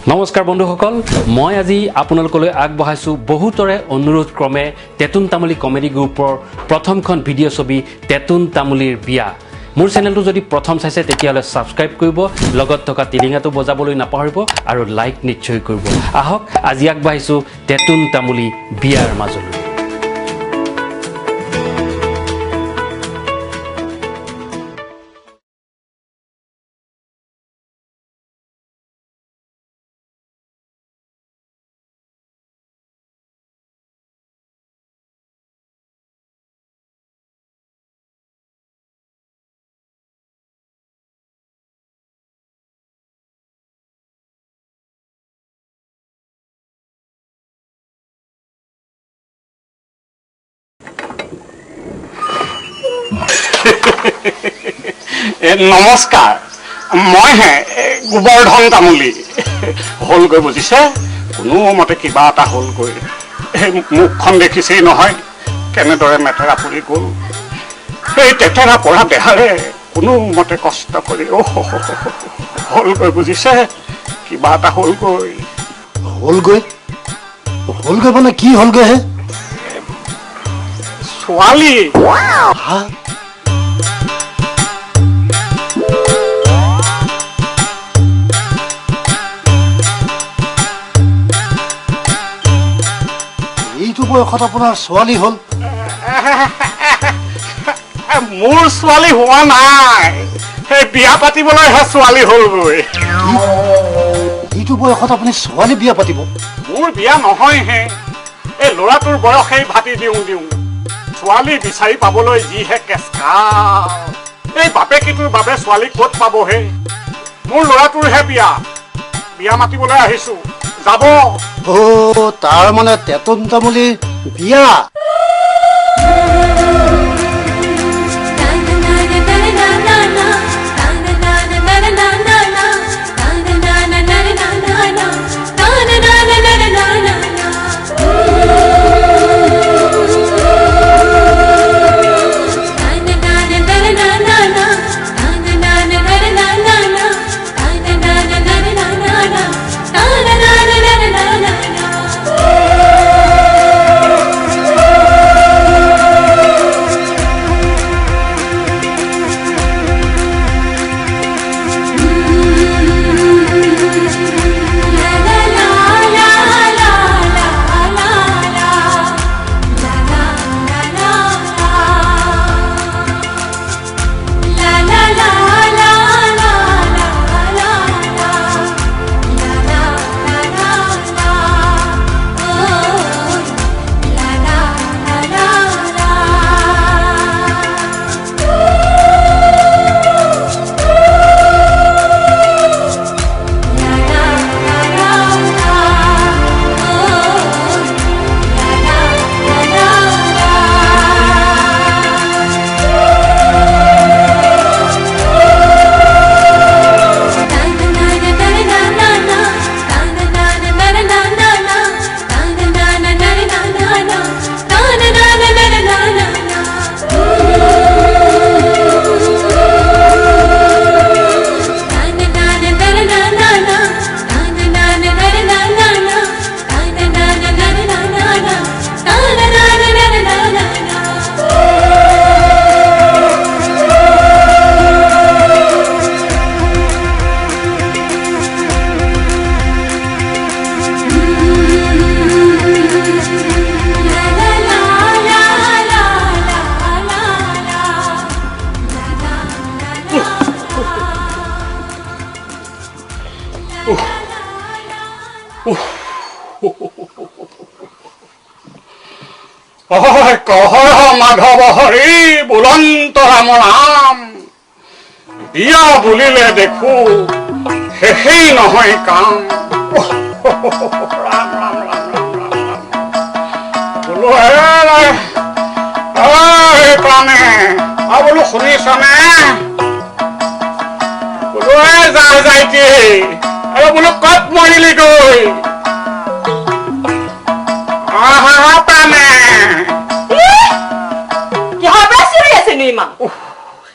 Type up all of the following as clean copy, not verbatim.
নমস্কাৰ বন্ধুসকল মই আজি আপোনালোকলৈ আগবঢ়াইছো বহুতৰে অনুৰোধ ক্ৰমে তেতুন তামুলী কমেডি গ্ৰুপৰ প্ৰথমখন ভিডিঅ' ছবি তেতুন তামুলীৰ বিয়া মোৰ চেনেলটো যদি প্ৰথম চাইছে তেতিয়াহলে সাবস্ক্ৰাইব কৰিব লগত থকা টিলিঙাটো বজাবলৈ নাপাহৰিব আৰু লাইক নিশ্চয় কৰিব আহক আজি আগবঢ়াইছো তেতুন তামুলী বিয়াৰ মাজলৈ নমস্কাৰ মই গোবৰ্ধন তামুলী হলগৈ বুজিছে কোনো মতে কিবা এটা হলগৈ মুখখন দেখিছেই নহয় কেনেদৰে মেটেৰা পৰি গ'ল এই তেতেৰা পৰা দেহাৰে কোনো মতে কষ্ট কৰি হলগৈ বুজিছে কিবা এটা হলগৈ মানে কি হলগৈ হে ছোৱালী এইটো বয়সত আপোনাৰ ছোৱালী হল মোৰ ছোৱালী হোৱা নাই সেই বিয়া পাতিবলৈহে ছোৱালী হলগৈ এইটো বয়সত আপুনি ছোৱালী বিয়া পাতিব মোৰ বিয়া নহয় হে এই ল'ৰাটোৰ বয়সেই ভাতি দিওঁ ছোৱালী বিচাৰি পাবলৈ যিহে কেঁচা এই বাপেকিটোৰ বাবে ছোৱালী ক'ত পাবহে মোৰ ল'ৰাটোৰহে বিয়া মাতিবলৈ আহিছো যাব তাৰ মানে তেতুন তামুলীৰ বিয়া কহ মাধৱ হৰি বুলন্ত ৰাম নাম বিয়া বুলিলে দেখো শেষেই নহয় কাম ৰাম ৰাম ৰাম ৰাম ৰাম বোলো প্ৰাণে বোলো শুনিছনে বোলো যাইতি আৰু বোলো কত মৰিলি গৈ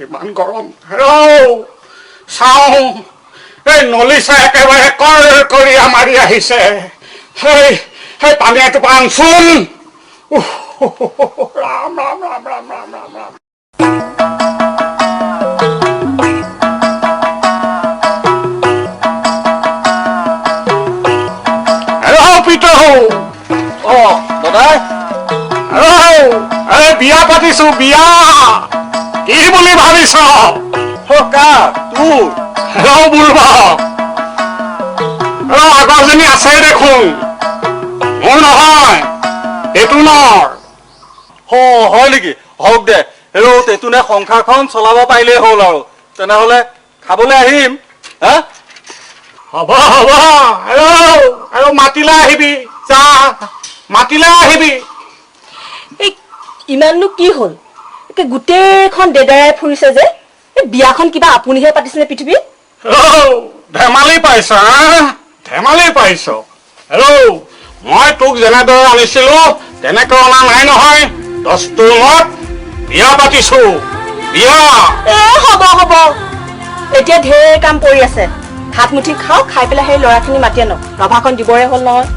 ইমান গৰম চাওঁ এই নলী ঢালিছে একেবাৰে কৰ কৰিয়া মাৰি আহিছে সেই সেই পানী এটোপা আনচোন ৰাম ৰাম ৰাম ৰাম ৰাম ৰাম ৰাম বিয়া পাতিছো বিয়া কি বুলি ভাবিছ আগৰজনী আছে দেখোন মোৰ নহয় টেটুনৰ হয় নেকি হওক দে হেৰৌ টেটুনে সংসাৰখন চলাব পাৰিলেই হ'ল আৰু তেনেহলে খাবলৈ আহিম হা হ'ব হ'ব আৰু মাতিলে আহিবি যা মাতিলে আহিবি এই ইমাননো কি হ'ল একে গোটেইখন দেদাৰাই ফুৰিছে যে বিয়াখন কিবা আপুনিহে পাতিছিলে পৃথিৱীত ধেমালি পাইছ ধেমালি পাইছ হেল্ল' মই তোক যেনেদৰে আনিছিলো তেনেকৈ অনা নাই নহয় দস্তুৰত বিয়া পাতিছো বিয়া হ'ব হ'ব এতিয়া ঢেৰ কাম পৰি আছে ভাত মুঠি খাওঁ খাই পেলাই সেই ল'ৰাখিনি মাতি আনক ৰভাখন দিবৰে হ'ল নহয়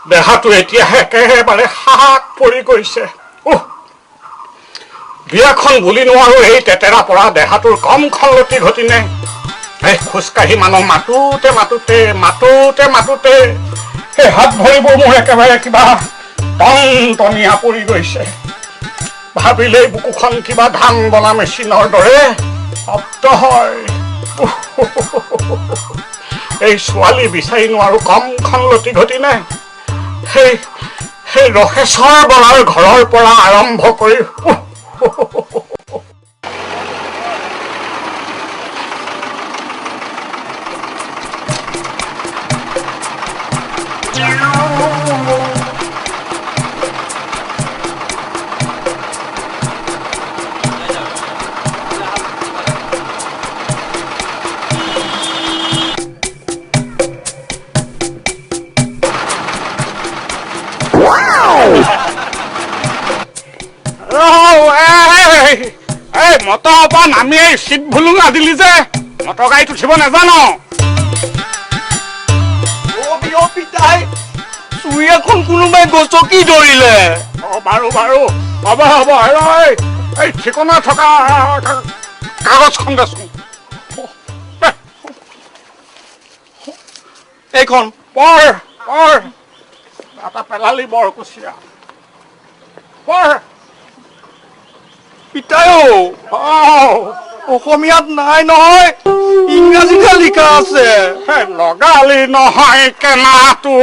দেহাটো এতিয়া একেবাৰে হাত পৰি গৈছে বিয়াখন বুলি নোৱাৰো এই তেতেৰা পৰা দেহাটোৰ কম খলতি ঘটিনে এই খোজকাঢ়ি মানুহ মাতোতে মাতোতে মাতোতে মাতোতে সেই হাত ভৰিবোৰ মোৰ একেবাৰে কিবা টনটনীয়া পৰি গৈছে ভাবিলেই বুকুখন কিবা ধান বনা মেচিনৰ দৰে শব্দ হয় এই ছোৱালী বিচাৰি নোৱাৰো কম খলতি ঘটিনে সেই ৰসেশ্বৰ বৰাৰ ঘৰৰ পৰা আৰম্ভ কৰি মটৰ পৰা নামি চিট ভুলুঙা দিলি যে মটৰ গাড়ীত উঠিব নাজানো চুৰি এখন কোনোবাই গছকি ধৰিলে বাৰু বাৰু হ'ব হ'ব এই ঠিকনা থকা কাগজখন দেচোন এইখন পঢ় পঢ় এটা পেলালি বৰ কুচিয়া পঢ় পিতাইও অসমীয়াত নাই নহয় ইংৰাজীতে লিখা আছে লগালি নহয় কেনাটো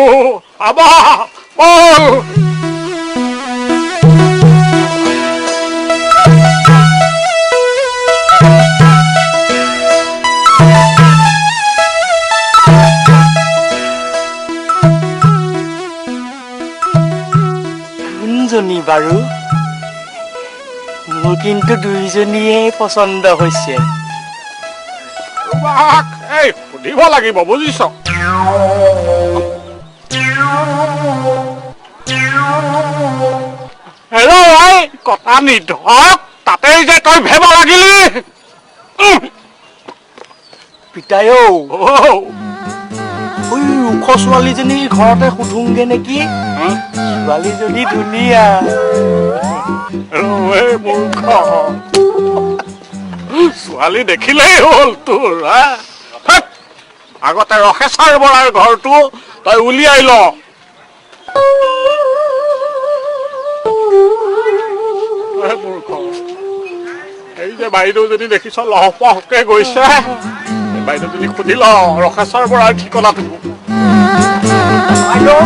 হ'ব বল কোনজনী বাৰু মোৰ কিন্তু দুইজনীয়ে পচন্দ হৈছে এই সুধিব লাগিব বুজিছ হেল্ল' এই কটা নিধক তাতেই যে তই ভেবা লাগিলি পিতাইও ওই ওখ ছোৱালীজনী ঘৰতে সুধোংগে নেকি ছোৱালীজনী ধুনীয়া মূৰ্খ ছোৱালী দেখিলেই হ'ল তোৰ আগতে ৰসেশ্বৰ বৰাৰ ঘৰটো তই উলিয়াই ল মূৰ্খ এই যে বাইদেউ যদি দেখিছ লহপহকে গৈছে বাইদেউজনী সুধি ল ৰসেশ্বৰ বৰাৰ ঠিকনাটো বাইদেউ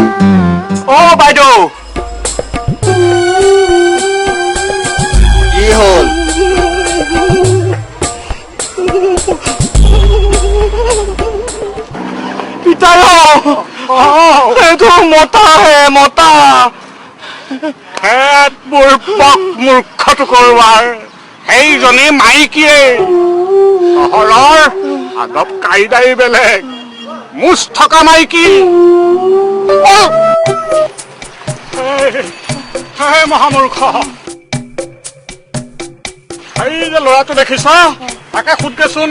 বাইদেউ কি হ'ল এইটো মতা মূৰ্খটো কৰোৱাৰ সেইজনী মাইকীয়ে চহৰৰ আদব কাইদাই বেলেগ মুচ থকা মাইকী মহামূৰ্খ এই যে ল'ৰাটো দেখিছ তাকে সোধকেচোন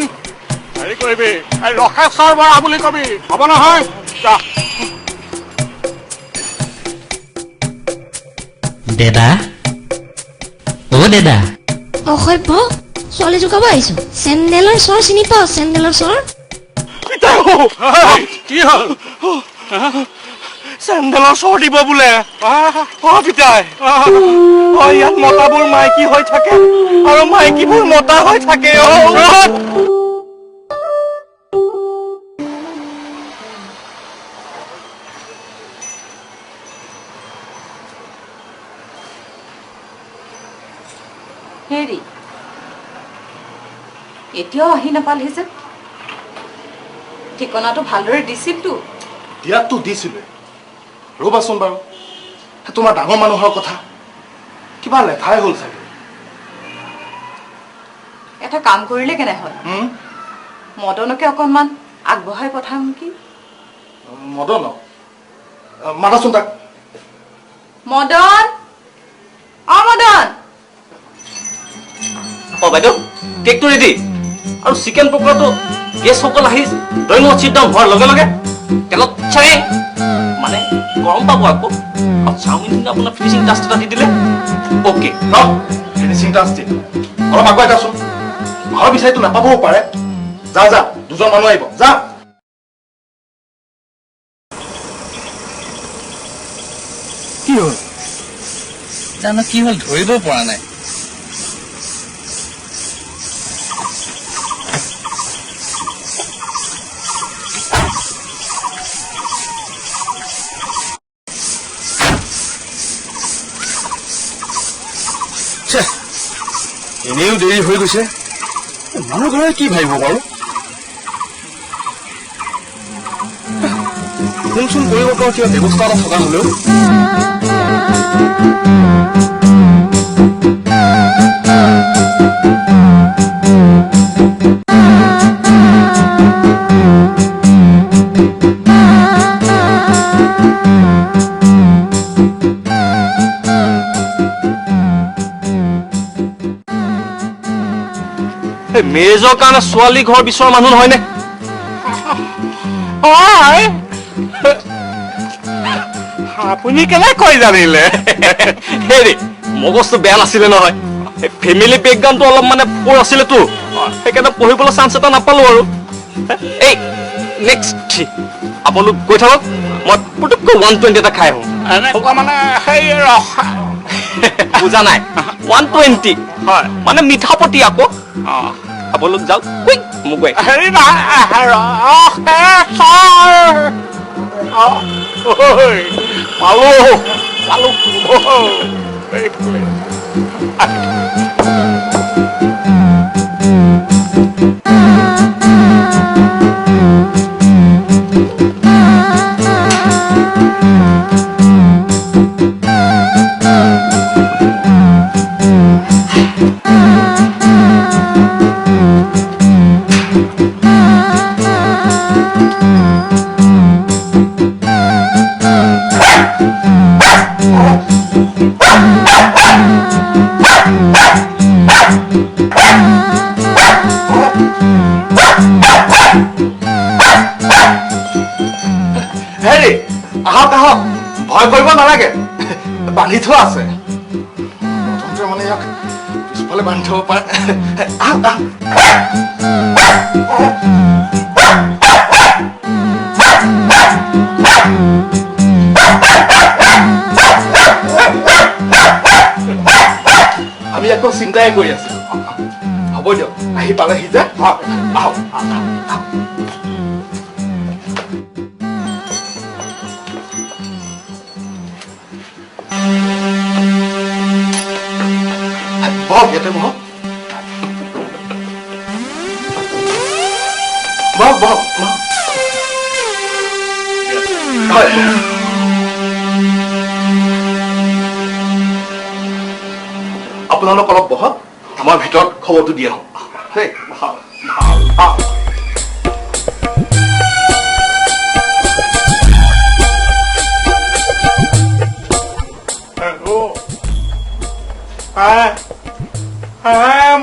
হেৰি কৰিবি ৰখাশ্বৰ বৰা বুলি কবি হ'ব নহয় যা দেদা অ দেদা অসভ্য ছোৱালী জোকাব আহিছো চেণ্ডেলৰ চৰ চিনি পাওঁ চেণ্ডেলৰ চৰ কি হ'ল চেণ্ডেলৰ চৰ দিব বোলে পিতাই ইয়াত মতাবোৰ মাইকী হৈ থাকে আৰু মাইকীবোৰ মতা হৈ থাকে হেৰি এতিয়াও আহি নাপালহি যে ঠিকনাটো ভালদৰে দিছিলতো দিয়াততো দিছিলে ৰ'বাচোন বাৰু তোমাৰ ডাঙৰ মানুহৰ কথা কিবা লেঠাই হ'ল চাগে এটা কাম কৰিলে কেনে হয় মদনকে অকণমান আগবঢ়াই পঠাম নেকি মদন মাতাচোন তাক মদন মদন বাইদেউ কেকটো ৰেডি আৰু চিকেন পকৰাটো গেছসকল আহি ড্ৰয়িং ৰুমত চিট ডাউন হোৱাৰ লগে লগে তেলত চাই মানে গৰম পাব আকৌ আৰু চাওমিন আপোনাৰ ফিনিচিং টাচ এটা দি দিলে অ'কে ফিনিচিং টাচ দি অলপ আগুৱাই যাচোন ঘৰ বিচাৰিতো নাপাবও পাৰে যা যা দুজন মানুহ আহিব যা কি হ'ল জানো কি হ'ল ধৰিব পৰা নাই এনেও দেৰি হৈ গৈছে মানুহ ঘৰে কি ভাবিব বাৰু ফোন চোন কৰিব পৰা কিবা ব্যৱস্থা এটা থকা হলেও মেজৰ কাৰণে ছোৱালী ঘৰ বিচৰা মানুহ নহয়নে আপুনি কেনেকৈ জানিলে হেৰি মগজটো বেয়া নাছিলে নহয় ফেমিলি বেকগ্ৰাউণ্ডটো অলপ মানে পৰ আছিলেতো সেইকাৰণে পঢ়িবলৈ চান্স এটা নাপালো আৰু এই নেক্সট আপোনালোক গৈ থাকক মই পুটুককৈ 120 এটা খাই আহোঁ এনেকুৱা মানে সেই বুজা নাই 120 হয় মানে মিঠাপতি আকৌ আপোনালোক যাওক কুইক মোক গৈ হেৰি পালো পালো হেৰি আহক আহক ভয় কৰিব নালাগে বান্ধি থোৱা আছে প্ৰথমতে মানে ইয়াক পিছফালে বান্ধি থব পাৰে আহক আহক আমি আকৌ চিন্তাই কৰি আছো হ'ব দিয়ক আহি পালেহি যে আহক আহক বহক ইয়াতে বহক বহক বহক বহক হয় আপোনালোক অলপ বহক আমাৰ ভিতৰত খবৰটো দি আহোঁ দেই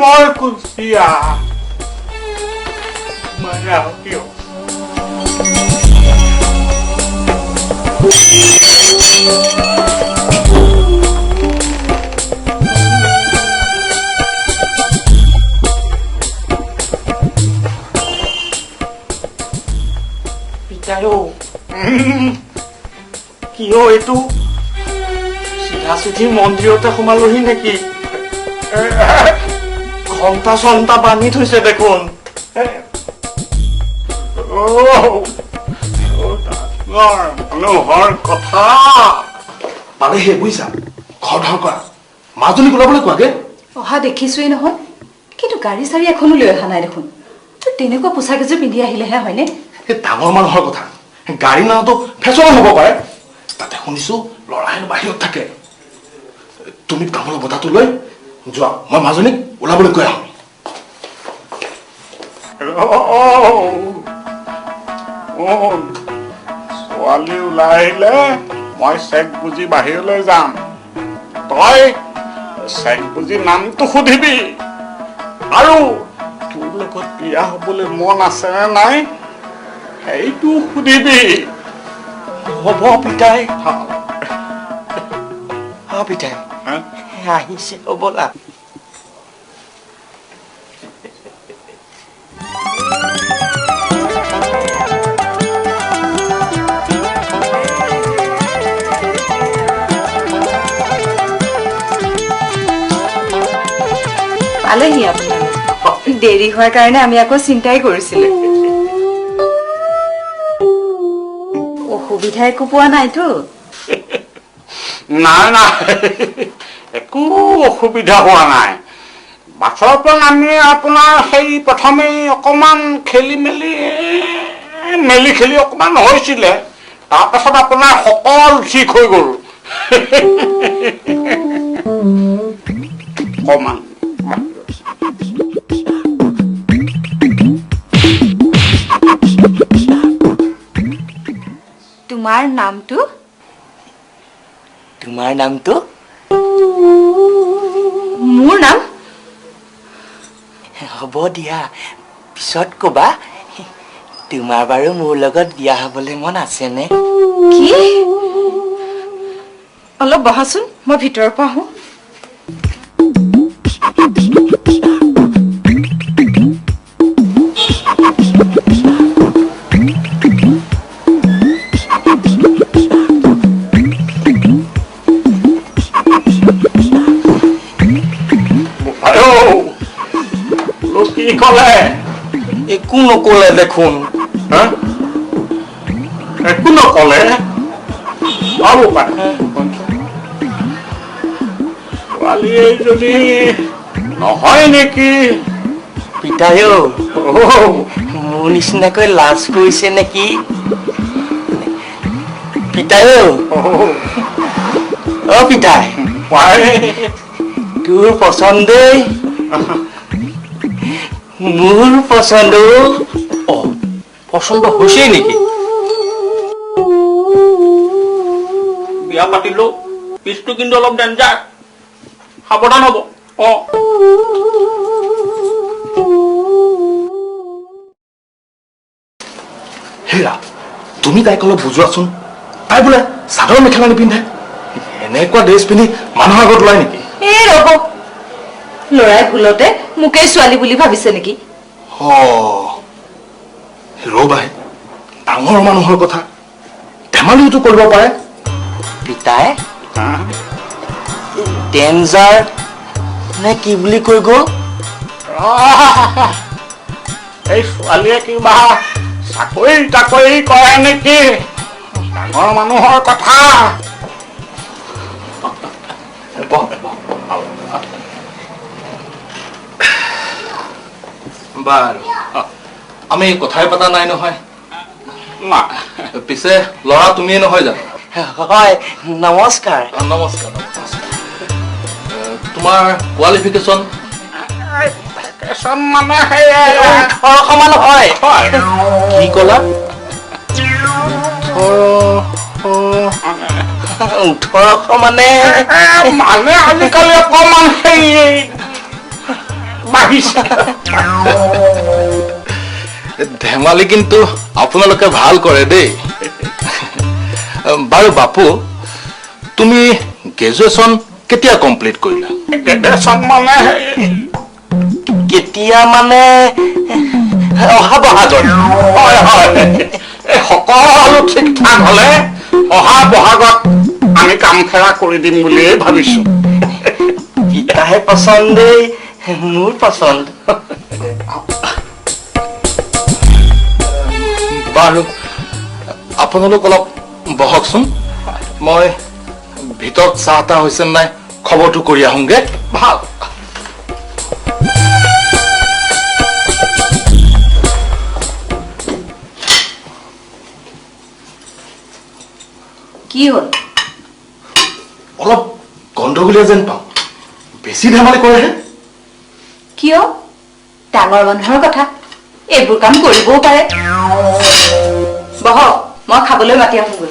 মই কুচিয়া মায়া কিয় কিয় এইটো চিধা চিধি মন্দিৰতে সোমালোহি নেকি ঘণ্টা চন্তা বান্ধি থৈছে দেখোন মানুহৰ কথা পালেহে বুজিছা ঘৰ ধৰ কৰা মাজুলীক ওলাবলৈ কোৱাগে অহা দেখিছোৱেই নহয় কিন্তু গাড়ী চাড়ী এখনো লৈ অহা নাই দেখোন তেনেকুৱা পোছাক এযোৰ পিন্ধি আহিলেহে হয়নে সেই ডাঙৰ মানুহৰ কথা গাড়ী নাওতো ফেশ্বনো হ'ব পাৰে তাতে শুনিছো ল'ৰা হেনো বাহিৰত থাকে তুমি তামোলৰ বঁটাটো লৈ যোৱা মই মাজুলীক ওলাবলৈ কৈ আহোঁ ছোৱালী ওলাই আহিলে মই চেক বুজি বাহিৰলৈ যাম তই চেক বুজি নামটো সুধিবি আৰু তোৰ লগত বিয়া হবলৈ মন আছে নে নাই সেইটো সুধিবি হ'ব পিতাই পিতাই আহিছে হ'বলা পালেহি আপোনাৰ দেৰি হোৱাৰ কাৰণে আমি আকৌ চিন্তাই কৰিছিলো অসুবিধা একো পোৱা নাইতো নাই একো অসুবিধা হোৱা নাই বাছৰ পৰা নামি আপোনাৰ সেই প্ৰথমে অকমান খেলি অকমান হৈছিলে তাৰপাছত আপোনাৰ সকলো ঠিক হৈ গ'ল অকমান তোমাৰ নামটো মোৰ নাম হ'ব দিয়া পিছত কবা তোমাৰ বাৰু মোৰ লগত বিয়া হবলৈ মন আছেনে কি অলপ বহাচোন মই ভিতৰৰ পৰা আহোঁ কি ক'লে একো নকলে দেখোন একো নকলে আৰু ছোৱালীয়ে যদি নহয় নেকি পিতাইও মোৰ নিচিনাকৈ লাজ কৰিছে নেকি পিতাইও পিতাই তোৰ পচন্দেই মোৰ পচন্দ পচন্দ হৈছেই নেকি বিয়া পাতিলো পিছটো কিন্তু অলপ ডেঞ্জাৰ সাৱধান হ'ব হেৰা তুমি তাইক অলপ বুজোৱাচোন তাই বোলে চাদৰ মেখেলা নিপিন্ধে এনেকুৱা ড্ৰেছ পিন্ধি মানুহৰ আগত ওলাই নেকি এই ৰ'ব ল'ৰাই ভুলতে মোকেই ছোৱালী বুলি ভাবিছে নেকি ৰবাই ডাঙৰ মানুহৰ কথা ধেমালিওতো কৰিব পাৰে পিতাই ডেঞ্জাৰ নে কি বুলি কৈ গ'ল এই ছোৱালীয়ে কিবা চাকৰি কৰে নেকি ডাঙৰ মানুহৰ কথা বাৰু আমি কথাই পতা নাই নহয় না পিছে ল'ৰা তুমিয়ে নহয় জানো হয় নমস্কাৰ নমস্কাৰ তোমাৰ কোৱালিফিকেশ্যন মানে সমান হয় কি ক'লা 1800 মানে মানে আজিকালি অকণমান সেই বাঢ়িছে। ধেমালি কিন্তু আপোনালোকে ভাল কৰে দেই। বাৰু বাপু, তুমি গ্ৰেজুৱেশ্যন কেতিয়া কমপ্লিট কৰিলা? গ্ৰেজুৱেশ্যন মানে কেতিয়া মানে অহা বহাগত। হয় হয়, এই সকলো ঠিক ঠাক হলে অহা বহাগত আমি কাম ফেৰা কৰি দিম বুলিয়েই ভাবিছো। ইটাহে পচন্দ দেই, মোৰ পচন্দ। বাৰু আপোনালোক অলপ বহকচোন, মই ভিতৰত চাহ তাহ হৈছে নাই খবৰটো কৰি আহোঁগে। ভাল। কি হ'ল? অলপ গণ্ডগোলীয়া যেন পাওঁ, বেছি ধেমালি কৰেহে। কিয়? ডাঙৰ মানুহৰ কথা, এইবোৰ কাম কৰিবও পাৰে। বহক, মই খাবলৈ মাতি আহোঁগৈ।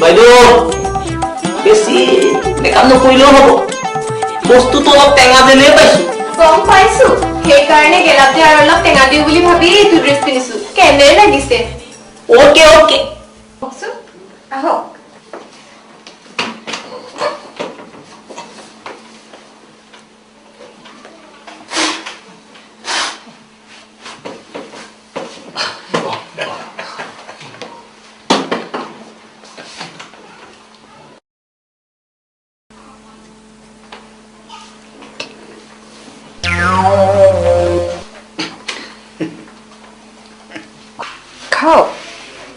বাইদেউ, বেছি মেকআপ নকৰিলেও হ'ব, বস্তুটো অলপ টেঙা যেনেই পাইছো। গম পাইছো, সেইকাৰণে গেলাতে আৰু অলপ টেঙা দিওঁ বুলি ভাবি এইটো ড্ৰেছ পিন্ধিছো। কেনে লাগিছে? Okay okay. কওকচোন, আহক। খাওক,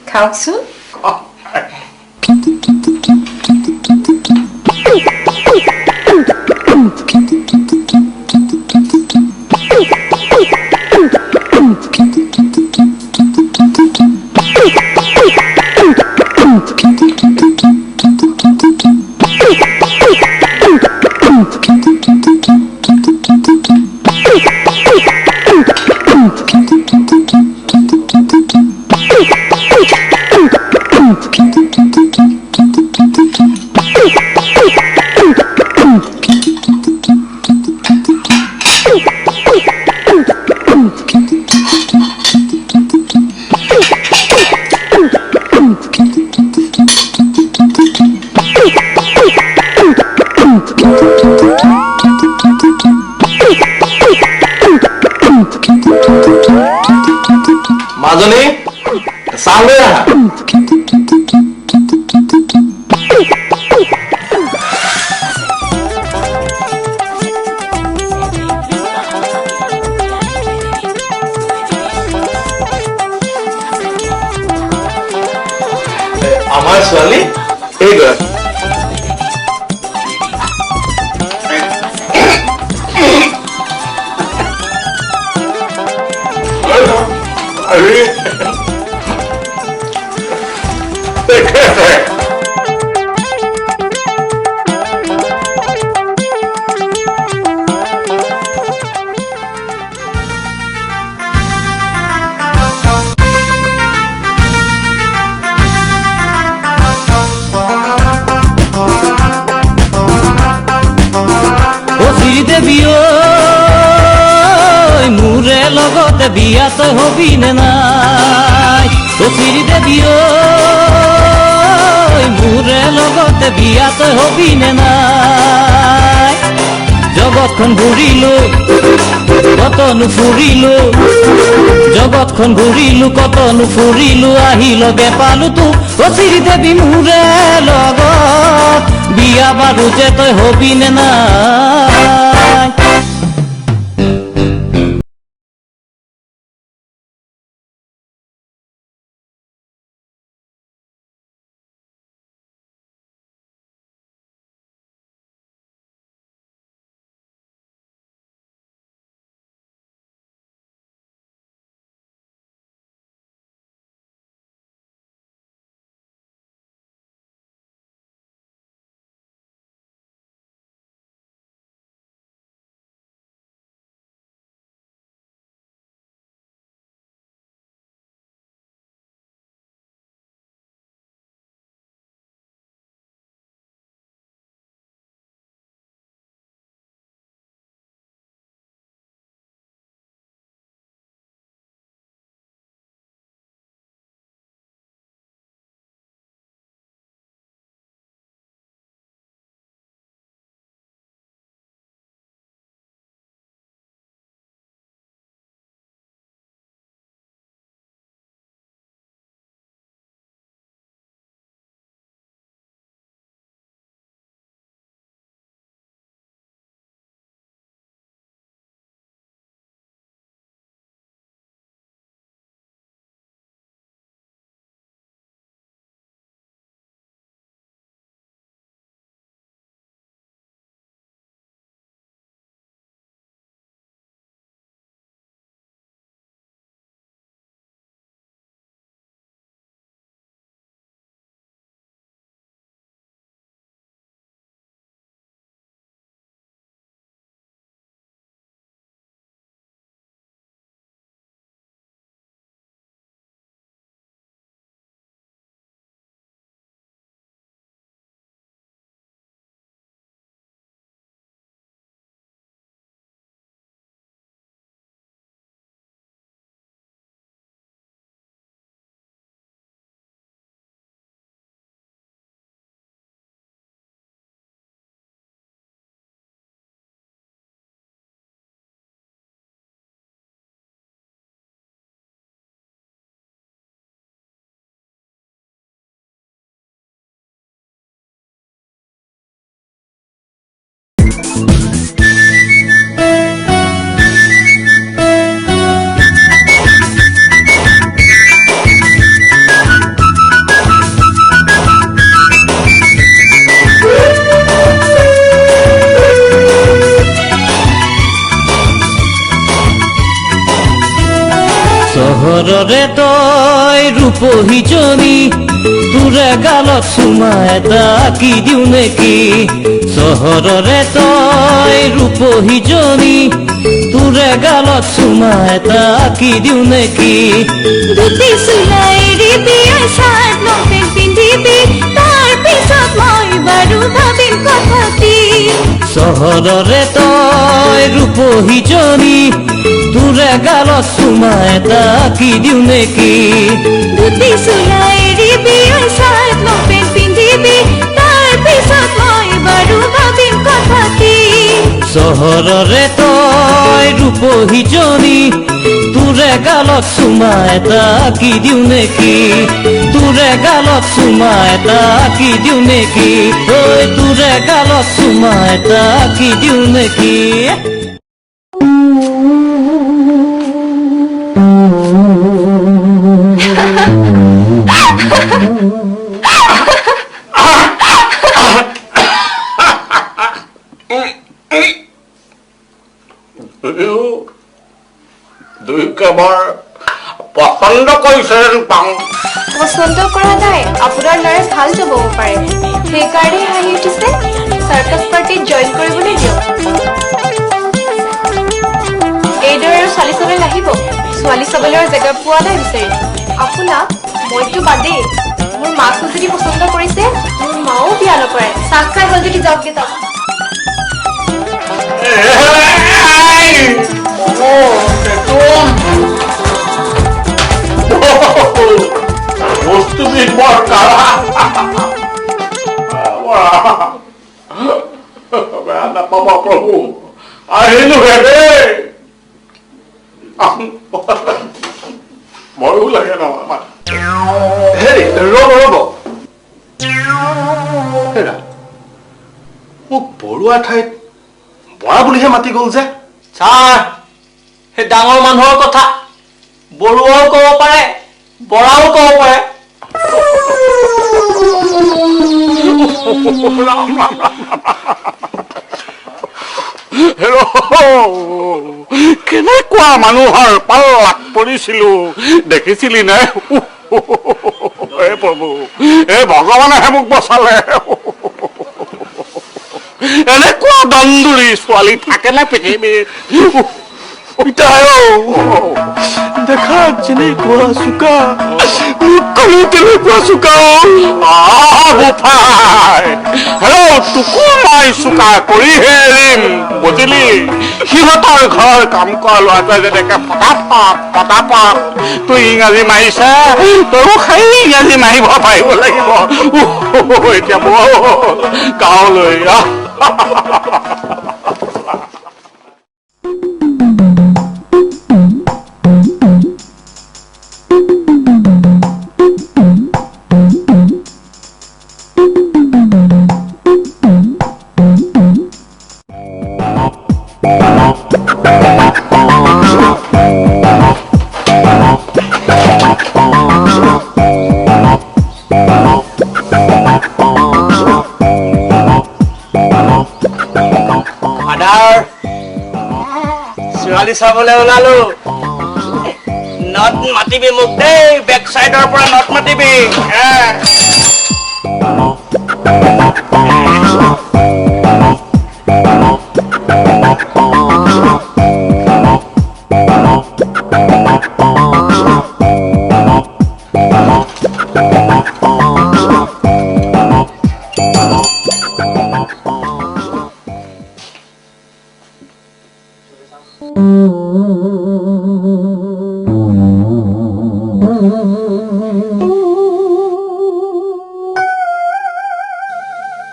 খাওকচোন। মাজনী, চাহ লৈ আহা। আমাৰ ছোৱালী এইগৰাকী। মোৰে লগতে বিয়াত হবি নে নাই? চিৰি দেবী মোৰে লগতে বিয়াত হবি নে নাই? জগতখন ঘূৰিলো, কত নুফুৰিলো, জগতখন ঘূৰিলো, কত নুফুৰিলো, আহিল বেপালো তোক। চিৰি দেবী মোৰে লগত বিয়া বাৰু যে তই হবি নে নাই? চহৰৰে তই ৰূপহীজনী তোৰে গালত চুমা এটা কি দিওঁ নেকি চহৰৰে তই ৰূপহীজনী তোৰে গালত চুমা এটা কি দিওঁ নেকি দুটি চুলাইৰি বিয়াৰ চাৰ্ট লংপেণ্ট পিন্ধিবি তাৰ পিছত মই বাৰু ভাবিম কথাটি চহৰৰে তই ৰূপহীজনী তোৰে গালত চুমা এটা কি দিওঁ নেকি দুটি চুলাইৰি বিয়াৰ চাৰ্ট লংপেণ্ট পিন্ধিবি তাৰ পিছত মই বাৰু ভাবিম কথাটি চহৰৰে তই ৰূপহীজনী তোৰে গালত চুমা এটা কি দিওঁ নেকি তোৰে গালত চুমা এটা কি দিওঁ নেকি ঐ তোৰে গালত চুমা এটা কি দিওঁ নেকি দুয়োকেবাৰ পচন্দ কৰিছে যেন পাওঁ পচন্দ কৰা নাই আপোনাৰ ল'ৰাই ভাল যাব পাৰে সেইকাৰণে হাঁহি উঠিছে চাৰ্কাছ পাৰ্টিত জইন কৰিবলৈ দিয়ক এইদৰে আৰু ছোৱালী চাবলৈ আহিব ছোৱালী চাবলৈ আৰু জেগা পোৱা নাই বিচাৰি আপোনাক মইতো বাদেই মোৰ মাকো যদি পচন্দ কৰিছে মোৰ মাও বিয়া নকৰে চাহ খাই হ'ল যদি যাওকগে যাওক বস্তুবিধ বৰ কাঢ়া বেয়া নাপাব প্ৰভু আহিলো হে দেই ভয়ো লাগে ন আমাৰ হেৰি ৰ'ব হেৰা মোক বৰুৱা ঠাইত বৰা বুলিহে মাতি গ'ল যে ছাৰ সেই ডাঙৰ মানুহৰ কথা বৰুৱাও ক'ব পাৰে বৰাও ক'ব পাৰে কেনেকুৱা মানুহৰ পাল্লাত পৰিছিলো দেখিছিলি নে হে প্ৰভু হে ভগৱানেহে মোক বচালে এনেকুৱা দন্দুৰী ছোৱালী থাকে নে পৃথিৱীত দেখাত যেনেকুৱা চোকা মুখখনো তেনেকুৱা চোকা তোকো মই চোকা কৰিহে এৰিম বুজিলি সিহঁতৰ ঘৰ কাম কৰা ল'ৰাটোৱে যেনেকে পটাপট তই ইংৰাজী মাৰিছে তইও সেই ইংৰাজী মাৰিব পাৰিব লাগিব এতিয়া বল গাঁৱলৈ ছোৱালী চাবলৈ ওলালো নট মাতিবি মোক দেই বেক চাইডৰ পৰা নট মাতিবি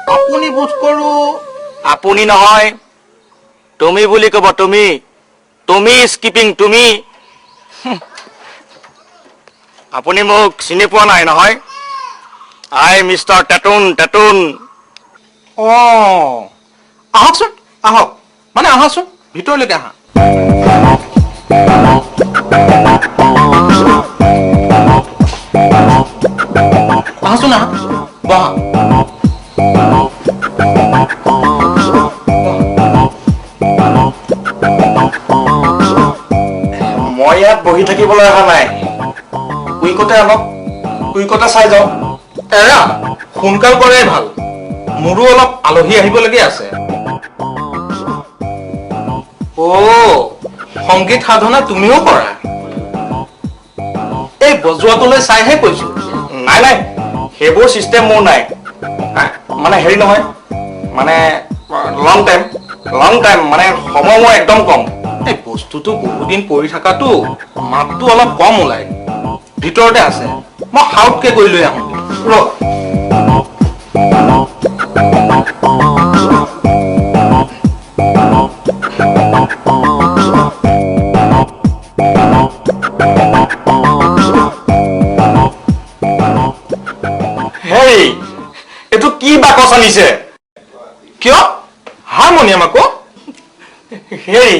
আপুনি বোধ কৰো আপুনি নহয় তুমি বুলি ক'ব তুমি তুমি স্কিপিং তুমি আপুনি মোক চিনি পোৱা নাই নহয় আই মিষ্টাৰ টেটুন আহকচোন আহক মানে আহাচোন ভিতৰলৈকে আহা আহাচোন আহা বহা মই ইয়াত বহি থাকিবলৈ অহা নাই কুইকতে আনক কুইকতে চাই যাওঁ এৰা সোনকাল কৰাই ভাল মোৰো অলপ আলহী আহিবলগীয়া আছে সংগীত সাধনা তুমিও কৰা এই বজোৱাটোলৈ চাইহে কৈছো নাই নাই সেইবোৰ চিষ্টেম মোৰ নাই মানে হেৰি নহয় মানে লং টাইম মানে সময় মোৰ একদম কম এই বস্তুটো বহুদিন পৰি থকাটো মাতটো অলপ কম ওলাই ভিতৰতে আছে মই হাউটকে কৰি লৈ আহোঁ ৰ হেই এইটো কি বাকচ আনিছে কিয় হাৰমনিয়াম আকৌ হেই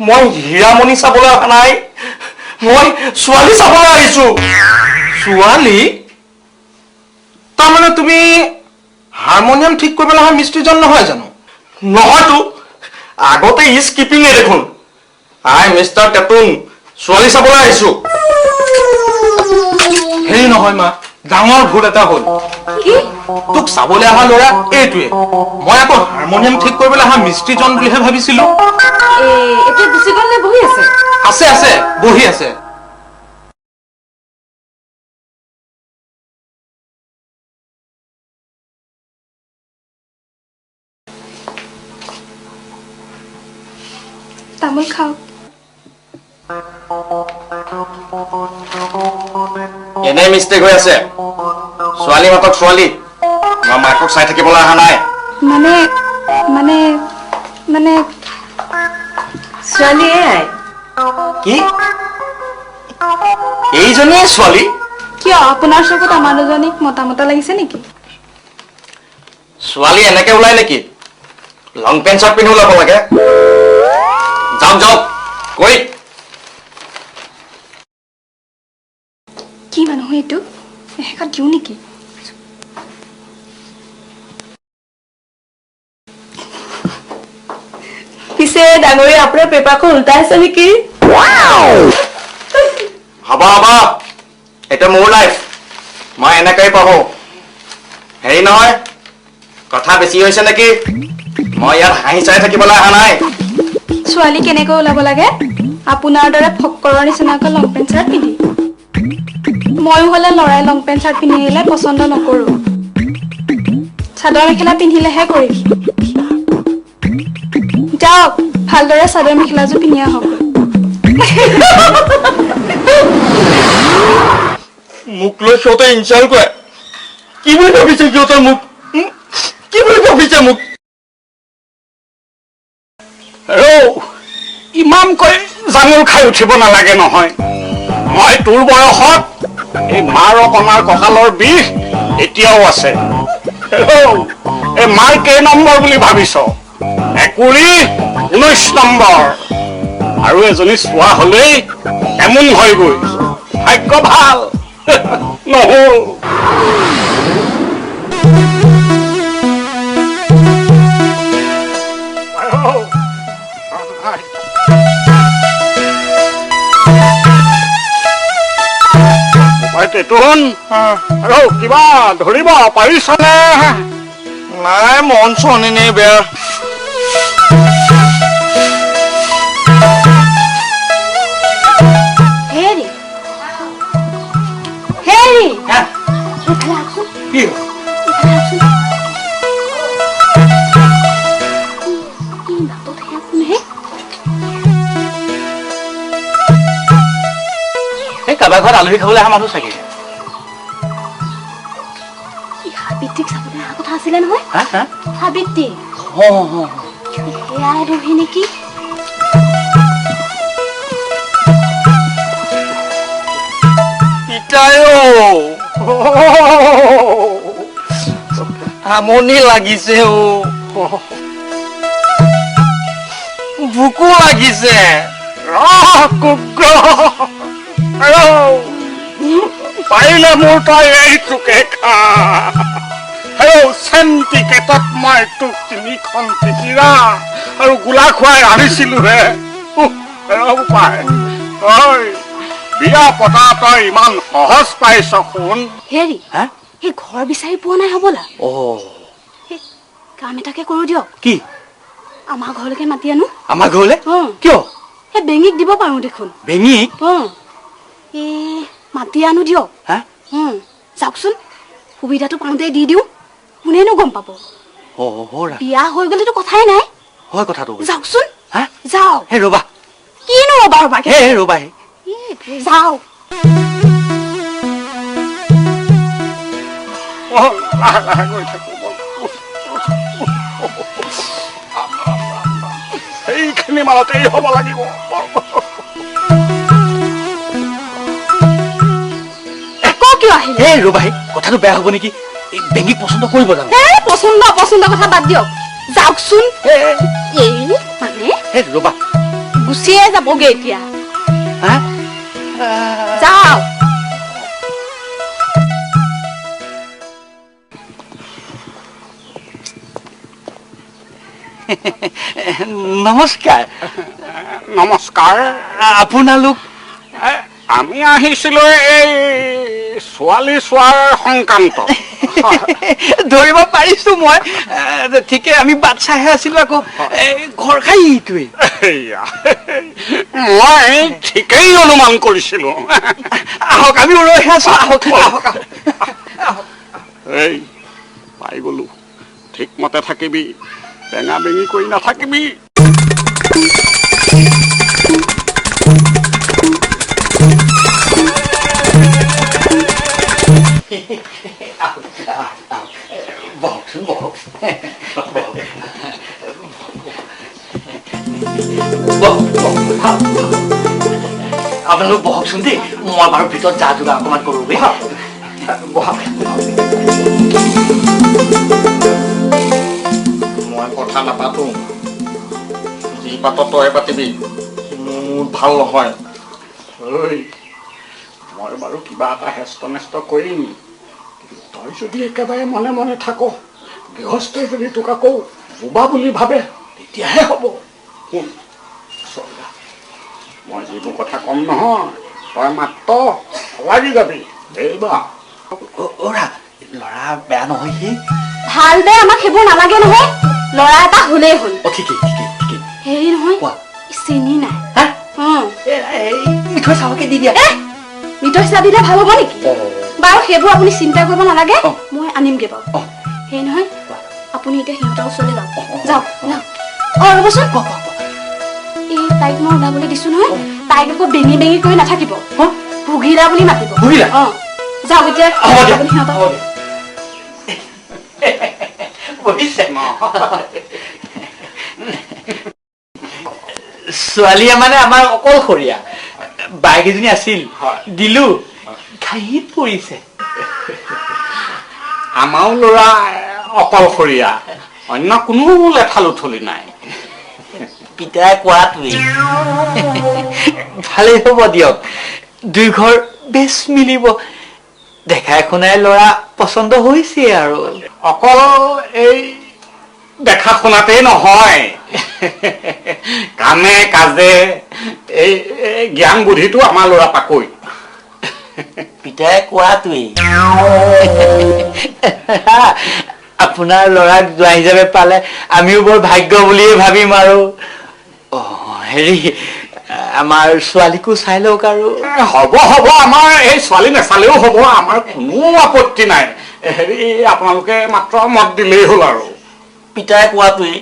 মই হীৰামণি চাবলৈ অহা নাই মই ছোৱালী চাবলৈ আহিছো ছোৱালী তাৰমানে তুমি হাৰমনিয়াম ঠিক কৰিবলৈ অহা মিস্ত্ৰীজন নহয় জানো নহয়তো আগতে ইজ কিপিঙে দেখোন আই মিষ্টাৰ টেটুন ছোৱালী চাবলৈ আহিছো হেৰি নহয় মা ডাঙৰ ভুল এটা হ'ল কি তোক চাবলৈ অহা ল'ৰা এইটোৱে মই আকৌ হাৰমনিয়াম ঠিক কৰিবলৈ অহা মিস্ত্ৰীজন বুলিহে ভাবিছিলো এতিয়া গুচি গ'ল নে বহি আছে আছে বহি আছে তামোল খাওক এনে মিষ্টেক হৈ আছে ছোৱালী মাতক ছোৱালী মই মাকক চাই থাকিবলৈ অহা নাই মানে মানে মানে ছোৱালী এয়াই কি এইজনীয়ে ছোৱালী কিয় আপোনাৰ চকুত আমাৰ দুজনীক মতা লাগিছে নেকি ছোৱালী এনেকে ওলাই নেকি লং পেণ্ট চাৰ্ট পিন্ধি ওলাব লাগে যাওক কৈ কি মানুহ এইটো এশেকাত দিওঁ নেকি পিছে ডাঙৰী আপোনাৰ পেপাৰখন উল্টা আছে নেকি হ'ব এটা মোৰ লাইফ মই এনেকৈ পাবো হেৰি নহয় কথা বেছি হৈছে নেকি মই ইয়াত হাঁহি চাই থাকিবলৈ অহা নাই ছোৱালী কেনেকৈ ওলাব লাগে আপোনাৰ দৰে ফক্কৰৰ নিচিনাকৈ লং পেণ্ট চাৰ্ট পিন্ধি ময়ো হ'লে ল'ৰাই লং পেণ্ট চাৰ্ট পিন্ধি আহিলে পচন্দ নকৰো চাদৰ মেখেলা পিন্ধিলেহে কৰিম যাওক ভালদৰে চাদৰ মেখেলাযোৰ পিন্ধি আহক মোক লৈ সিহঁতে ইনচাল্ট কৰে কি বুলি ভাবিছে সিহঁতে মোক কি বুলি ভাবিছে মোক ইমানকৈ জাঙুৰ খাই উঠিব নালাগে নহয় মই তোৰ বয়সত এই মাৰ অকণাৰ কঁকালৰ বিষ এতিয়াও আছে এই মাৰ কেই নম্বৰ বুলি ভাবিছ একুৰি 19 নম্বৰ আৰু এজনী চোৱা হলেই এমন হয়গৈ ভাগ্য ভাল নহল টেটুন আৰু কিবা ধৰিব পাৰিছনে নাই মন চন এনেই বেয়া হেৰি হেৰি কি কাৰোবাৰ ঘৰত আলহী খাবলৈ অহা মানুহ চাগে সাবিত্ৰীক চাবলৈ অহা কথা আছিলে নহয় সাবিত্ৰী এয়াই ৰহি নেকি আমনি লাগিছে ভোকো লাগিছে কুগ্ৰ পাৰিলে মোৰ তই এইটোকে খা চেণ্টিকেটত মই তোক 3খন টিকিৰা আৰু গোলা খুৱাই আনিছিলোহে উপায় তই বিয়া পতা তই ইমান সহজ পাইছ শুন হেৰি সেই ঘৰ বিচাৰি পোৱা নাই হ'বলা সেই কাম এটাকে কৰো দিয়ক কি আমাৰ ঘৰলৈকে মাতি আনো আমাৰ ঘৰলে কিয় সেই বেঙিক দিব পাৰো দেখোন বেঙিক মাতি আনো দিয়ক যাওকচোন সুবিধাটো পাওঁতে দি দিওঁ কোনেনো গম পাব বিয়া হৈ গ'লেতো কথাই নাই হয় কথাটো যাওকচোন যাওক হে ৰবা কিনো ৰবা ৰবা হে ৰবা যাওক লাহে লাহে গৈ থাকো সেইখিনি মানতেই হ'ব লাগিব আকৌ কিয় আহিলে হে ৰবা কথাটো বেয়া হ'ব নেকি এই বেঙিক পচন্দ কৰিব জানো পচন্দ কথা বাদ দিয়ক যাওকচোন মানে হে ৰবা গুচিয়ে যাবগে এতিয়া যাওক নমস্কাৰ নমস্কাৰ আপোনালোক আমি আহিছিলো এই ছোৱালী চোৱাৰ সংক্ৰান্ত ধৰিব পাৰিছো মই ঠিকে আমি বাট চাইহে আছিলো আকৌ ঘৰ খাই ইটোৱে মই ঠিকেই অনুমান কৰিছিলো আহক আমি ৰৈ আছো আহক এই পাই গলো ঠিকমতে থাকিবি টেঙা বেঙি কৰি নাথাকিবি বহকচোন বহক আপোনালোক বহকচোন দেই মই বাৰু ভিতৰত যা যোগাৰ অকণমান কৰোঁ বহক মই কথা নাপাতো যি পাত তই পাতিবি মোৰ ভাল নহয় মই বাৰু কিবা এটা হেষ্ট নেষ্ট কৰিম তই যদি একেবাৰে মনে মনে থাক গৃহস্থই যদি তোক আকৌ বোবা বুলি ভাবে তেতিয়াহে হ'ব শুন মই যিবোৰ কথা কম নহয় তই মাত্ৰ লাগি যাবি এইবা ল'ৰা বেয়া নহয় সি ভাল বেয়া আমাক সেইবোৰ নালাগে নহয় ল'ৰা এটা হলেই হ'ল ঠিকেই হেৰি নহয় চেনি নাই মিঠৈ চাহকে দি দিয়া মিঠৈ চাহ দিলে ভাল হ'ব নেকি বাৰু সেইবোৰ আপুনি চিন্তা কৰিব নালাগে মই আনিমগে বাৰু সেই নহয় আপুনি এতিয়া সিহঁতৰ ওচৰলৈ যাওক ৰ'বচোন এই তাইক মই ওলাবলৈ দিছো নহয় তাইক আকৌ বেঙি বেঙি কৰি নাথাকিব ভুগিলা বুলি মাতিব যাওক এতিয়া আপুনি সিহঁতক ছোৱালীয়ে মানে আমাৰ অকলশৰীয়া বাইক এজনী আছিল দিলো ঘাঁহিত পৰিছে আমাৰো ল'ৰা অকলশৰীয়া অন্য কোনো লেঠাল উঠলি নাই পিতাই কোৱাটোৱেই ভালেই হ'ব দিয়ক দুই ঘৰ বেছ মিলিব দেখাই শুনাই ল'ৰা পচন্দ হৈছে আৰু অকল এই দেখা শুনাতেই নহয় কামে কাজে এই জ্ঞান বুদ্ধিটো আমাৰ ল'ৰা পাকৈ পিতাই কোৱাটোৱেই আপোনাৰ ল'ৰাক জোৱাই হিচাপে পালে আমিও বৰ ভাগ্য বুলিয়ে ভাবিম আৰু হেৰি আমাৰ ছোৱালীকো চাই লওক আৰু হ'ব আমাৰ এই ছোৱালী নেচালেও হ'ব আমাৰ কোনো আপত্তি নাই হেৰি আপোনালোকে মাত্ৰ মত দিলেই হ'ল আৰু পিতাই কোৱাটোৱেই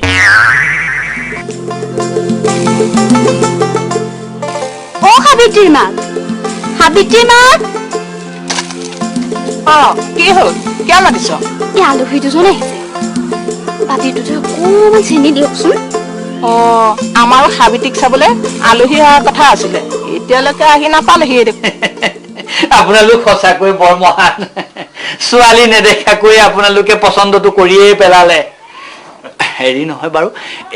সাবিত্ৰীৰ মাক কি হ'ল কিয় মাতিছ এই আলহী দুজন আহিছে বাতিটোতে অকণমান চেনি দিয়কচোন আমাৰো সাবিত্ৰীক চাবলৈ আলহী অহাৰ কথা আছিলে এতিয়ালৈকে আহি নাপালেহি দেখোন আপোনালোক সঁচাকৈ বৰ মহান ছোৱালী নেদেখাকৈ আপোনালোকে পচন্দটো কৰিয়েই পেলালে হেৰি নহয় বাৰু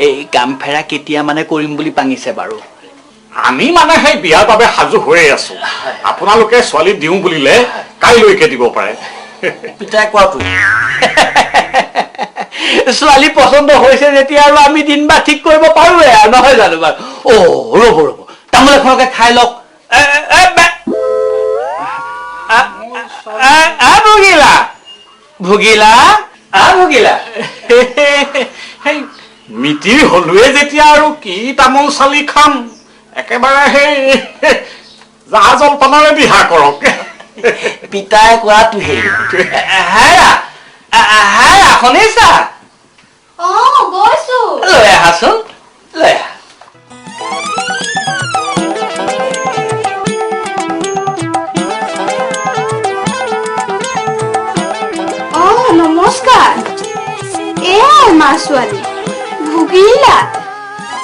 এই কাম ফেৰা কেতিয়া মানে কৰিম বুলি পাঙিছে বাৰু আমি মানে সেই বিয়াৰ বাবে সাজু হৈ আছো আপোনালোকে ছোৱালী দিওঁ বুলিলে কাইলৈকে দিব পাৰে পিতাই কোৱাটো ছোৱালী পছন্দ হৈছে যেতিয়া আৰু আমি দিন বা ঠিক কৰিব পাৰোৱে আৰু নহয় জানো বাৰু ৰ'ব তামোল এখনকে খাই লওক ভুগিলা মিতিৰ হলোৱে যেতিয়া আৰু কি তামোল চালি খাম একেবাৰে সেই জা জলপানৰে দিহা কৰক পিতাই কোৱাটো হেৰা শুনিছা গৈছো লৈ আহাচোন লৈ আহা নমস্কাৰ এয়াই মাৰ ছোৱালী ভুগিলা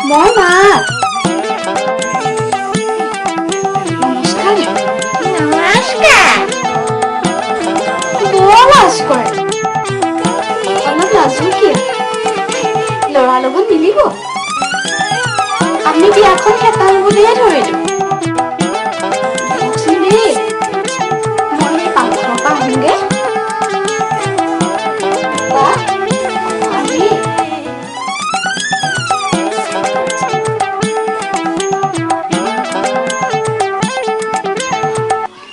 মই মাক নমস্কাৰ বৰ লাজ কৰে অলপ লাজো কিয় ল'ৰাৰ লগত মিলিব আমি বিয়াখন খেতাল বুলিয়ে ধৰিলো দেই মই এই পাকঘৰৰ পৰা আহোঁগে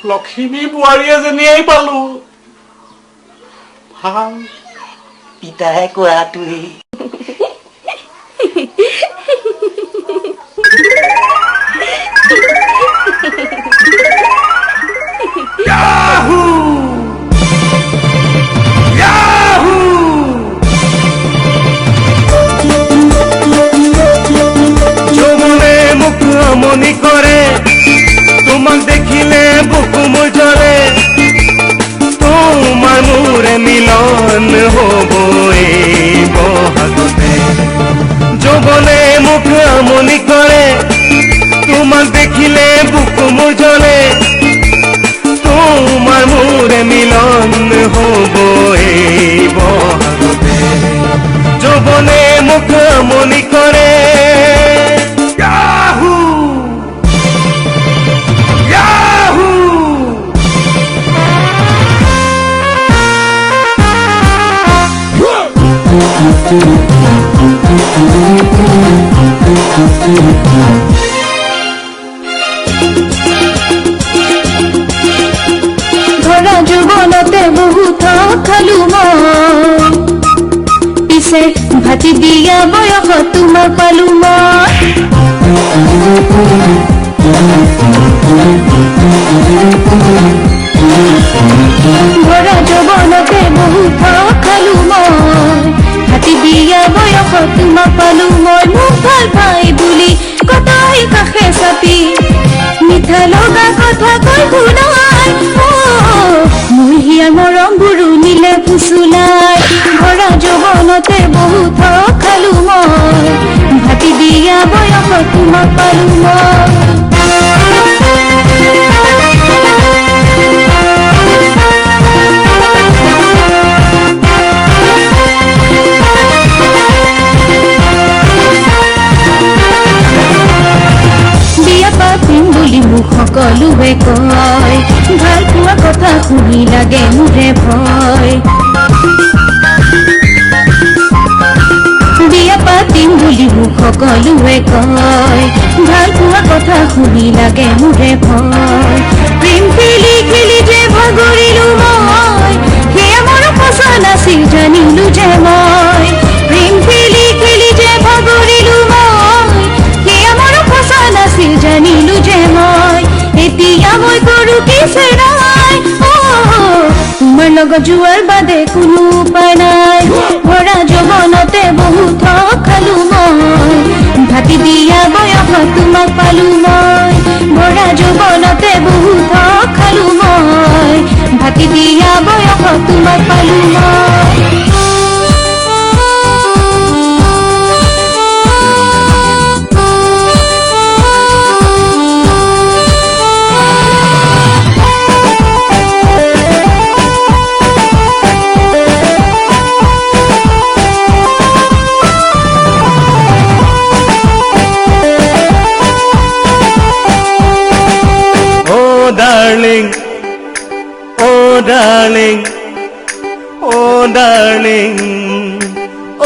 লক্ষ্মী বোৱাৰী এজনীয়েই পালো ভাল পিতাই কোৱাটোৱেই যৌৱনে মোক আমনি কৰে তোমাক দেখিলে বুকু মোৰ জ্বলে তোমাৰ মোৰে মিলন হ'ব এই বহাগতে যৌৱনে মোক আমনি কৰে তোমাক দেখিলে বুকু মোৰ জ্বলে তোমাৰ মোৰে মিলন হ'ব এই বহাগতে যৌৱনে মোক আমনি কৰে ধৰা যৌৱনতে বহুত খালো মই পিছে ভাতি দিয়া বয়সত তোমাক পালো মই ধৰা যৌৱনতে বহুত খালো মই ভাতি দিয়া বয়সত তোমাক পালো মই মোক ভাল পাই বুলি কটাই কাষে চাপি মিঠা লগা কথা কৈ শুনাই মোৰ হিয়াৰ মৰম বোৰো নিলে ফুচুলাই ধৰা যৌৱনতে বহুত খালো মই ভাতি দিয়া বয়সত তোমাক পালো মই মোক সকলোৱে কয় ভাল পোৱা কথা শুনি লাগে মোৰে ভয় বিয়া পাতিম বুলি মোক সকলোৱে কয় ভাল পোৱা কথা শুনি লাগে মোৰে ভয় প্ৰেম খেলি খেলি যে ভাগৰিলো মই সেয়া মোৰ সঁচা নাছিল জানিলো যে মই প্ৰেম খেলি খেলি যে ভাগৰিলো মই সেয়া মোৰ সঁচা নাছিল জানিলো যে মই এতিয়া মই কৰো কি চেৰাই তোমাৰ লগত যোৱাৰ বাদে কোনো উপায় নাই ভৰা যৌৱনতে বহুত খালো মই ভাতি দিয়া বয়সত তোমাক পালো মই ভৰা যৌৱনতে বহুত খালো মই ভাতি দিয়া বয়সত তোমাক পালো মই ডার্লিং ও ডার্লিং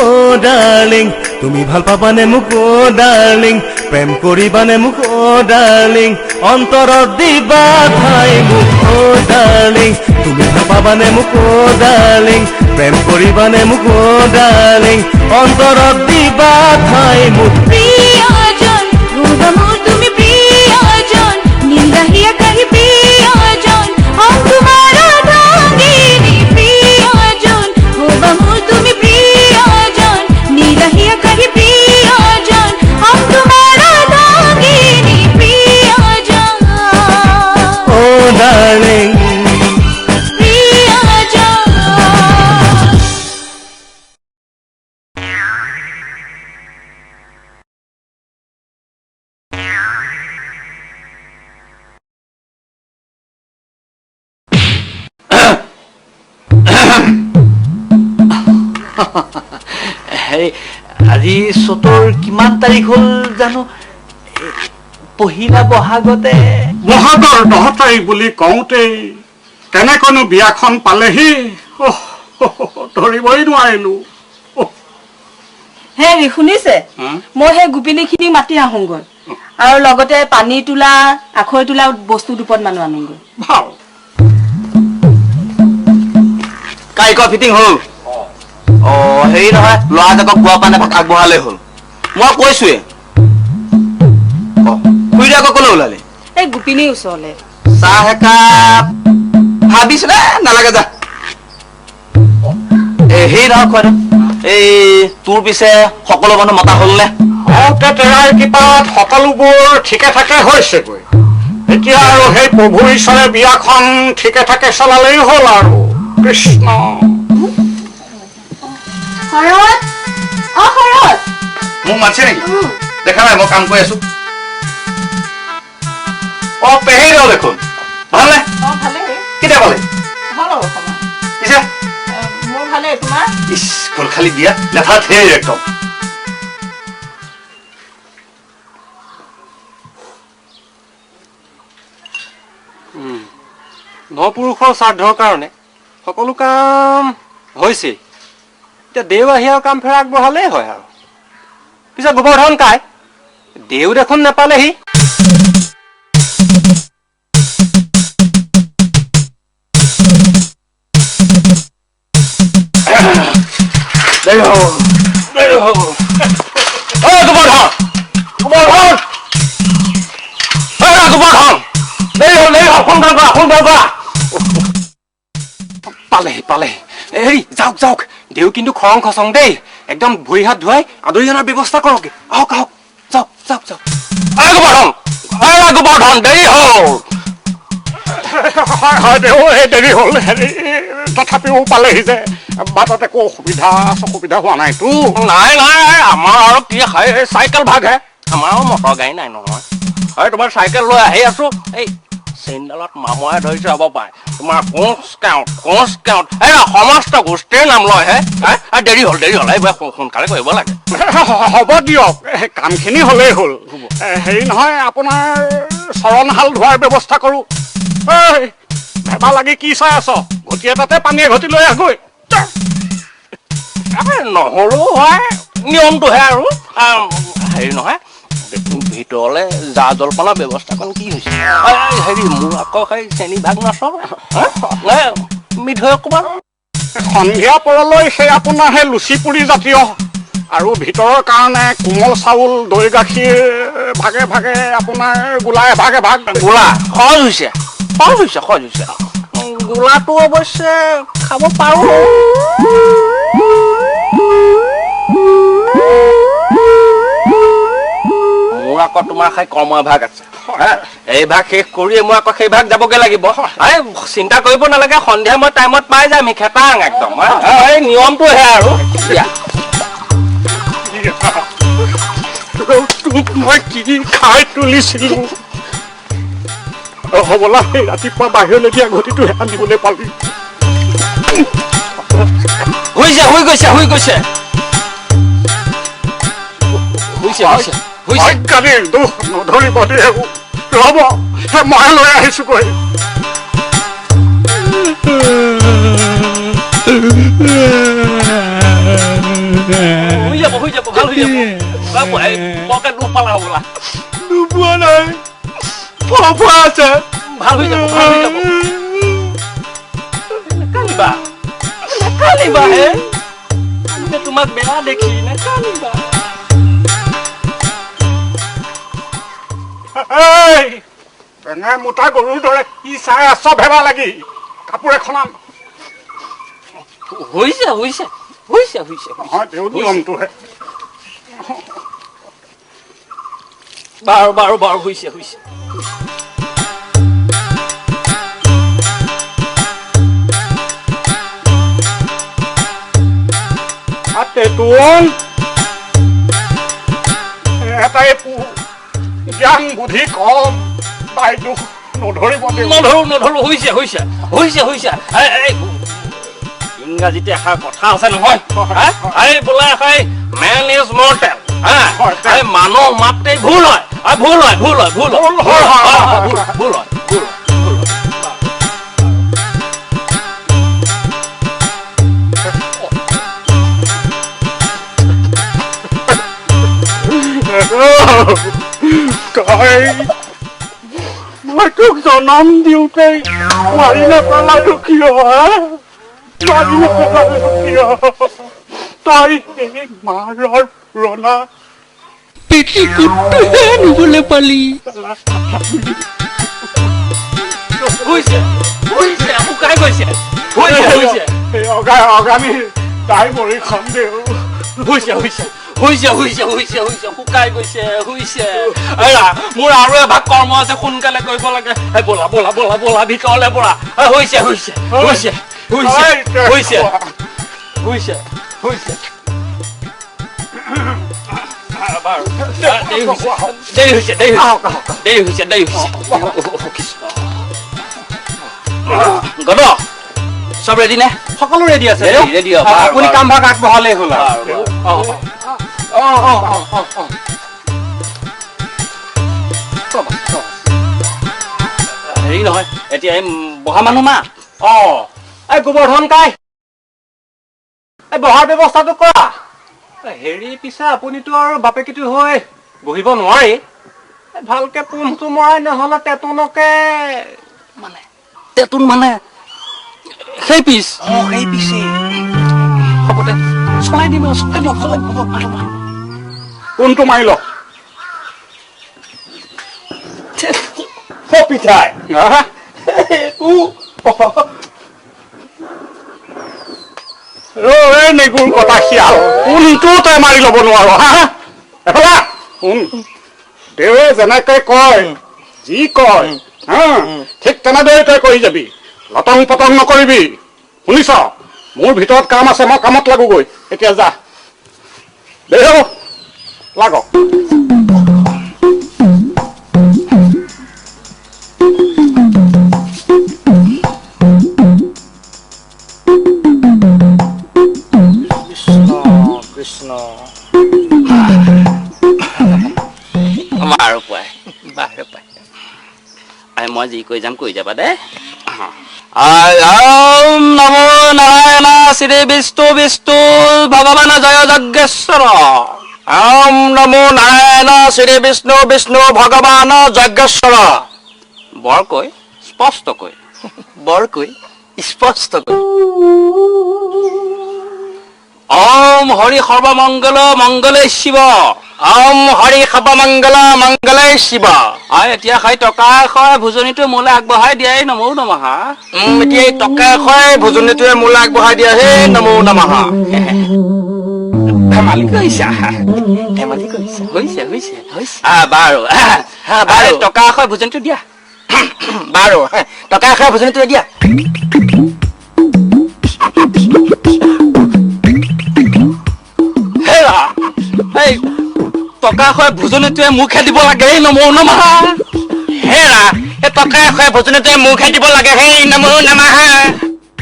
ও ডার্লিং তুমি ভাল পাবানে মোক ও ডার্লিং প্ৰেম কৰিবানে মোক ও ডাৰ্লিং অন্তৰত দিবা ঠাই মোক ও ডাৰ্লিং তুমি ভাল পাবানে মোক ও ডাৰ্লিং প্ৰেম কৰিবানে মোক ও ডাৰ্লিং অন্তৰত দিবা ঠাই মোক প্ৰিয়জন হবা মোৰ তুমি প্ৰিয়জন নীলদাহিয়া কাহি প্ৰিয়জন হম তোমাৰ অৰ্ধাঙ্গিনী প্ৰিয়জন হবা মোৰ তুমি প্ৰিয়জন নীলদাহিয়া কাহি প্ৰিয়জন হম তোমাৰ অৰ্ধাঙ্গিনী প্ৰিয়জন ও ডাৰ্লিং প্ৰিয়জন হেৰি আজি চতৰ কিমান তাৰিখ হ'ল জানো পহিলা বহাগতে বহাগৰ 10 তাৰিখ বুলি কওঁতেই কেনেকনো বিয়াখন পালেহি ধৰিবই নোৱাৰিলো হেৰি শুনিছে মই সেই গোপিনীখিনিক মাতি আহোঁগৈ আৰু লগতে পানী তোলা আখৈ তোলা বস্তু দুপত মানুহ আনোগৈ ভাল কাৰিকৰ ফিটিং হ'ল হেৰি নহয় ল'ৰাজাকক গোৱা পানে ভাগ আগবঢ়ালে হ'ল মই কৈছোৱে খুৰীৰে আকৌ ক'লৈ ওলালে এই গোপিনীৰ ওচৰলৈ চাহ একাপ ভাবিছিলে নালাগে যা হেৰি নহয় খুৱাটো এই তোৰ পিছে সকলো মানুহ মতা হ'ল নে তেৰাৰ কৃপাত সকলোবোৰ ঠিকে থাকে হৈছেগৈ এতিয়া আৰু সেই প্ৰভু ঈশ্বৰে বিয়াখন ঠিকে থাকে চলালেই হ'ল আৰু কৃষ্ণ শৰৎ অ শৰৎ মোক মাতিছে নেকি দেখা নাই মই কাম কৰি আছো পেহী ৰ দেখোন ভালনে ভালেই কেতিয়া পালে হ'ল আৰু সময় পিছে মোৰ ভালেই তোমাৰ স্কুল খালি দিয়া লেঠা ধেৰ একদম নপুৰুষৰ শ্ৰাদ্ধৰ কাৰণে সকলো কাম হৈছে এতিয়া দেও আহি আৰু কাম ফেৰা আগবঢ়ালেই হয় আৰু পিছত গোবৰ্ধন কাই দেও দেখোন নাপালেহি পালেহি পালেহি হেৰি যাওক যাওক দেউ কিন্তু খৰং খচং দেই একদম ভৰি হাত ধুৱাই আদৰি অনাৰ ব্যৱস্থা কৰক আহক আহক যাওক যাওক যাওক গোবৰ্ধন দেৰি হ'ল দেৰি হ'ল হেৰি তথাপিও পালেহি যে বাটত একো অসুবিধা হোৱা নাইতো নাই নাই আমাৰ আৰু কি চাইকেল ভাগহে আমাৰ আৰু মটৰ গাড়ী নাই নহয় হয় তোমাৰ চাইকেল লৈ আহি আছো এই চেইনডালত মামুৱাই ধৰিছে হ'ব পাৰে তোমাৰ কোচ কাউণ্ট এই সমস্ত গোষ্ঠীৰ নাম লয় হে দেৰি হ'ল এইবাৰ সোনকালে কৰিব লাগে হ'ব দিয়ক কামখিনি হ'লেই হ'ল হেৰি নহয় আপোনাৰ চৰণহাল ধোৱাৰ ব্যৱস্থা কৰোঁ ভেবা লাগি কি চাই আছ ঘটি এটাতে পানীয়ে ঘটি লৈ আহগৈ নহ'লেও হয় নিয়মটোহে আৰু হেৰি নহয় ভিতৰলে জা জলপানৰ ব্যৱস্থাকণ কি হৈছে হেৰি মোৰ আকৌ সেই চেনী ভাগ নাচব মিঠৈ অকণমান সন্ধিয়া পৰলৈ সেই আপোনাৰ সেই লুচি পুৰি জাতীয় আৰু ভিতৰৰ কাৰণে কোমল চাউল দৈ গাখীৰ ভাগে ভাগে আপোনাৰ গোলা এভাগে ভাগ গোলা সহজ হৈছে গোলাটো অৱশ্যে খাব পাৰো মোৰ আকৌ তোমাৰ খাই কৰ্মৰ ভাগ আছে এই ভাগ শেষ কৰি মই আকৌ সেই ভাগ যাবগে লাগিব চিন্তা কৰিব নালাগে সন্ধিয়া মই টাইমত পাই যাম খেতাং একদম এই নিয়মটোহে আৰু মই কি খাই তুলিছিলো হ'বলা সেই ৰাতিপুৱা বাহিৰলৈ দিয়া ঘটিটোহে আনিবলৈ পালি হৈ গৈছে গাড়ীৰ দুখ নধৰিব দেই ৰ'ব মই লৈ আহিছোগৈ হৈ যাব ভাল হৈ যাব বৰকে দুখ পালা হ'বলা নোপোৱা নাই ফোৱা আছে ভাল হৈ যাব নাকালিবা নাকালিবা হে তোমাক বেয়া দেখি নাকালিবা টেঙাই মোটা গৰুৰ দৰে কি চাই আছ ভেবা লাগি কাপোৰ এখন আন হৈছে হৈছে হৈছে হৈছে নহয় তেওঁ নিয়মটোহে বাৰু বাৰু বাৰু হৈছে হৈছে তেতুন এটাই জ্ঞান বুদ্ধি কম বাইদেউ নধৰিব নধৰো নধৰো হৈছে হৈছে হৈছে হৈছে ইংৰাজীতে এষাৰ কথা আছে নহয় বোলে মেন ইজ মৰ্টেল মানুহ মাত্ৰেই ভুল হয় ভুল হয় ভুল হয় ভুল হয় ভুল হয় ভুল তই মই তোক জনম দিওঁতে মাৰি নেপেলালো কিয় মাৰি নেপেলালো কিয় তই এই মাৰৰ পুৰণা পেটিকোটটোহে আনিবলৈ পালি হৈছে হৈছে শুকাই গৈছে হৈছে হৈছে অগামী তাই মৰিখন দেউ হৈছে হৈছে হৈছে হৈছে হৈছে হৈছে শুকাই গৈছে হৈছে মোৰ আৰু এভাগ কৰ্ম আছে সোনকালে কৰিব লাগে ব'লা ব'লা ব'লা ব'লা ভিতৰলৈ ব'লা হৈছে হৈছে হৈছে হৈছে হৈছে হৈছে হৈছে দেৰি হৈছে দেৰি হৈছে দেৰি হৈছে গদ চব ৰেডি নে সকলো ৰেডি আছে ৰেডি আপুনি কামভাগ আগবঢ়ালেই হ'ল হেৰি নহয় এতিয়া এই বহা মানুহ মা এই গোবৰ্ধন কাই এই বহাৰ ব্যৱস্থাটো কৰা হেৰি পিছে আপুনিতো আৰু বাপেকিটো হৈ বহিব নোৱাৰি ভালকে পোনটো মৰাই নহ'লে তেতুনকে মানে তেতুন মানে সেই পিছ সেই পিছে হ'ব দে চলাই দিব চলাই দিয়ক চলাই দিব কোনটো মাৰি ল পিঠাই নেগুৰ কথা শিয়াল কোনটো তই মাৰি ল'ব নোৱাৰ হা এফালে শুন দেৱে যেনেকে কয় যি কয় হা ঠিক তেনেদৰে তই কৰি যাবি লটং পটং নকৰিবি শুনিছ মোৰ ভিতৰত কাম আছে মই কামত লাগোগৈ এতিয়া যা দেও লাগক কৃষ্ণ বাৰু পাই বাৰু পাই মই যি কৈ যাম কৈ যাবা দে ওম নমো নাৰায়ণ শ্ৰী বিষ্ণু বিষ্ণু ভগৱান জয় যজ্ঞেশ্বৰ ওম নমো নাৰায়ণ শ্ৰী বিষ্ণু বিষ্ণু ভগৱান যজ্ঞেশ্বৰ বৰকৈ স্পষ্টকৈ বৰকৈ স্পষ্টকৈ ওম হৰি সৰ্বমংগল মংগলে শিৱ ওম হৰি সৰ্বমংগল মংগলে শিৱ এতিয়া খাই টকা এশৰ ভোজনীটোৱে মোলৈ আগবঢ়াই দিয়াই নমো নমঃ এতিয়া এই টকা এশৰ ভোজনীটোৱে মোলৈ আগবঢ়াই দিয়া হে নমো নমঃ ধেমালি কৰিছা ধেমালি কৰিছা হৈছে হৈছে বাৰু বাৰু টকা এশৰ ভোজনীটো দিয়া বাৰু টকা এশৰ ভোজনীটো দিয়া এই টকা এশৰ ভোজনীটোৱে মুখে দিব লাগে হে নমো নমঃ হেৰা এই টকা এশৰ ভোজনীটোৱে মুখে দিব লাগে হে নমো নমঃ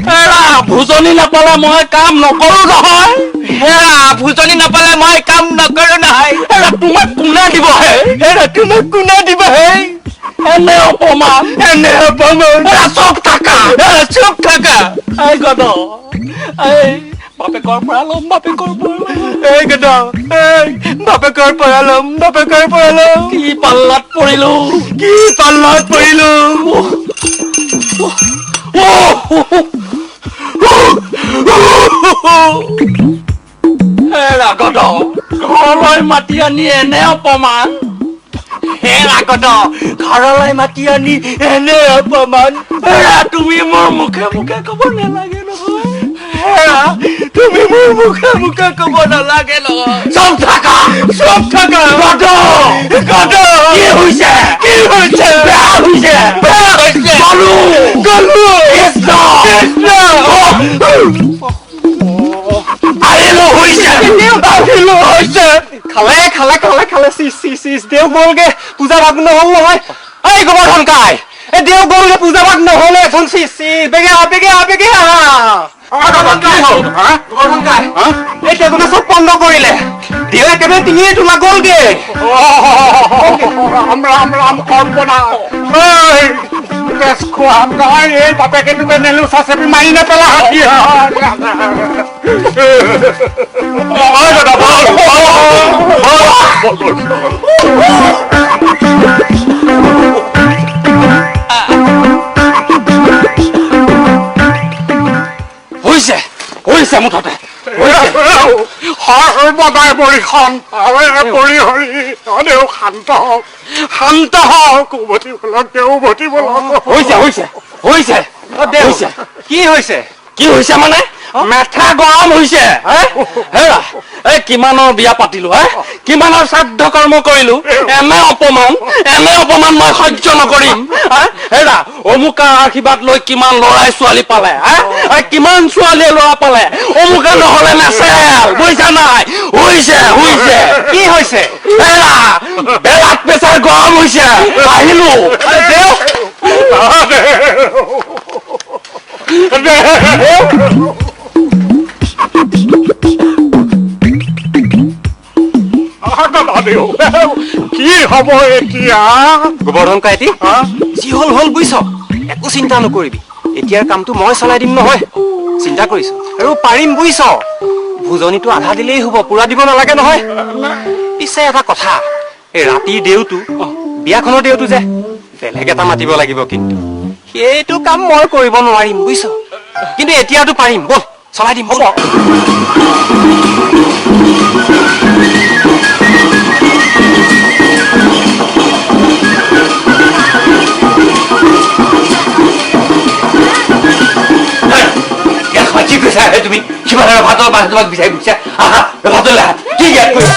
হেৰা ভোজনী নাপালে মই কাম নকৰো নহয় হেৰা ভোজনী নাপালে মই কাম নকৰো নহয় হেৰা তোমাক কোনে দিব হে হেৰা তোমাক কোনে দিব হে এনে অপমান চুপ থাকা এই গদ এই বাপেকৰ পৰা ল'ম এই গদ এই বাপেকৰ পৰা ল'ম কি পাল্লাত পৰিলো গদ ঘৰলৈ মাতি আনি এনে অপমান ঘৰলৈ মাতি আনি এনে অপমান তুমি মোৰ মুখে ক'ব নালাগে নহয় তুমি মোৰ মুখে ক'ব নালাগে নহয় চব থাকা গদ কি হৈছে গলো আহিলো হৈছে খালে চিচ দেও গ'লগে পূজা ভাগ নহ'ল নহয় এই গোবৰ্ধন কাই এই দেও গ'লগে পূজা ভাগ নহ'লে এখন চিচ বেগে এই তেজনে চব বন্ধ কৰিলে দেও একেবাৰে টিঙিয়ে তোলা গ'লগে ৰাম কল্পনা খোৱা নহয় এই বাপেকে তুমি নেলুচা চেপি মাৰি নেপেলা হাতী হৈছে মুঠতে সৰ্বদাই বৰিখন পৰি হৰি তদেও শান্ত হওক উভতি বলক দেও উভতি বলক হৈছে কি হৈছে মানে মেথা গৰম হৈছে এই কিমানৰ বিয়া পাতিলো কিমানৰ শ্ৰাদ্ধ কৰ্ম কৰিলো এনে অপমান মই সহ্য নকৰিম হেৰা অমুকাৰ আশীৰ্বাদ লৈ কিমান ল'ৰাই ছোৱালী পালে কিমান ছোৱালীয়ে ল'ৰা পালে অমুকা নহলে নেচেল বুজিছা নাই হৈছে কি হৈছে হেৰা বেলাত প্ৰেচাৰ গৰম হৈছে আহিলো কি হব এতিয়া গোবৰ্ধন কাইটি যি হল বুজিছ একো চিন্তা নকৰিবি এতিয়াৰ কামটো মই চলাই দিম নহয় চিন্তা কৰিছো আৰু পাৰিম বুজিছ ভোজনীটো আধা দিলেই হ'ব পুৰা দিব নালাগে নহয় পিছে এটা কথা এই ৰাতিৰ দেউটো বিয়াখনৰ দেউটো যে বেলেগ এটা মাতিব লাগিব কিন্তু সেইটো কাম মই কৰিব নোৱাৰিম বুজিছ কিন্তু এতিয়াতো পাৰিম বল চলাই দিম হ'ব তুমি কিবা ভাতৰ বাহ তোমাক বিচাৰি বুজিছা ভাতলৈ কি জ্ঞান কৰি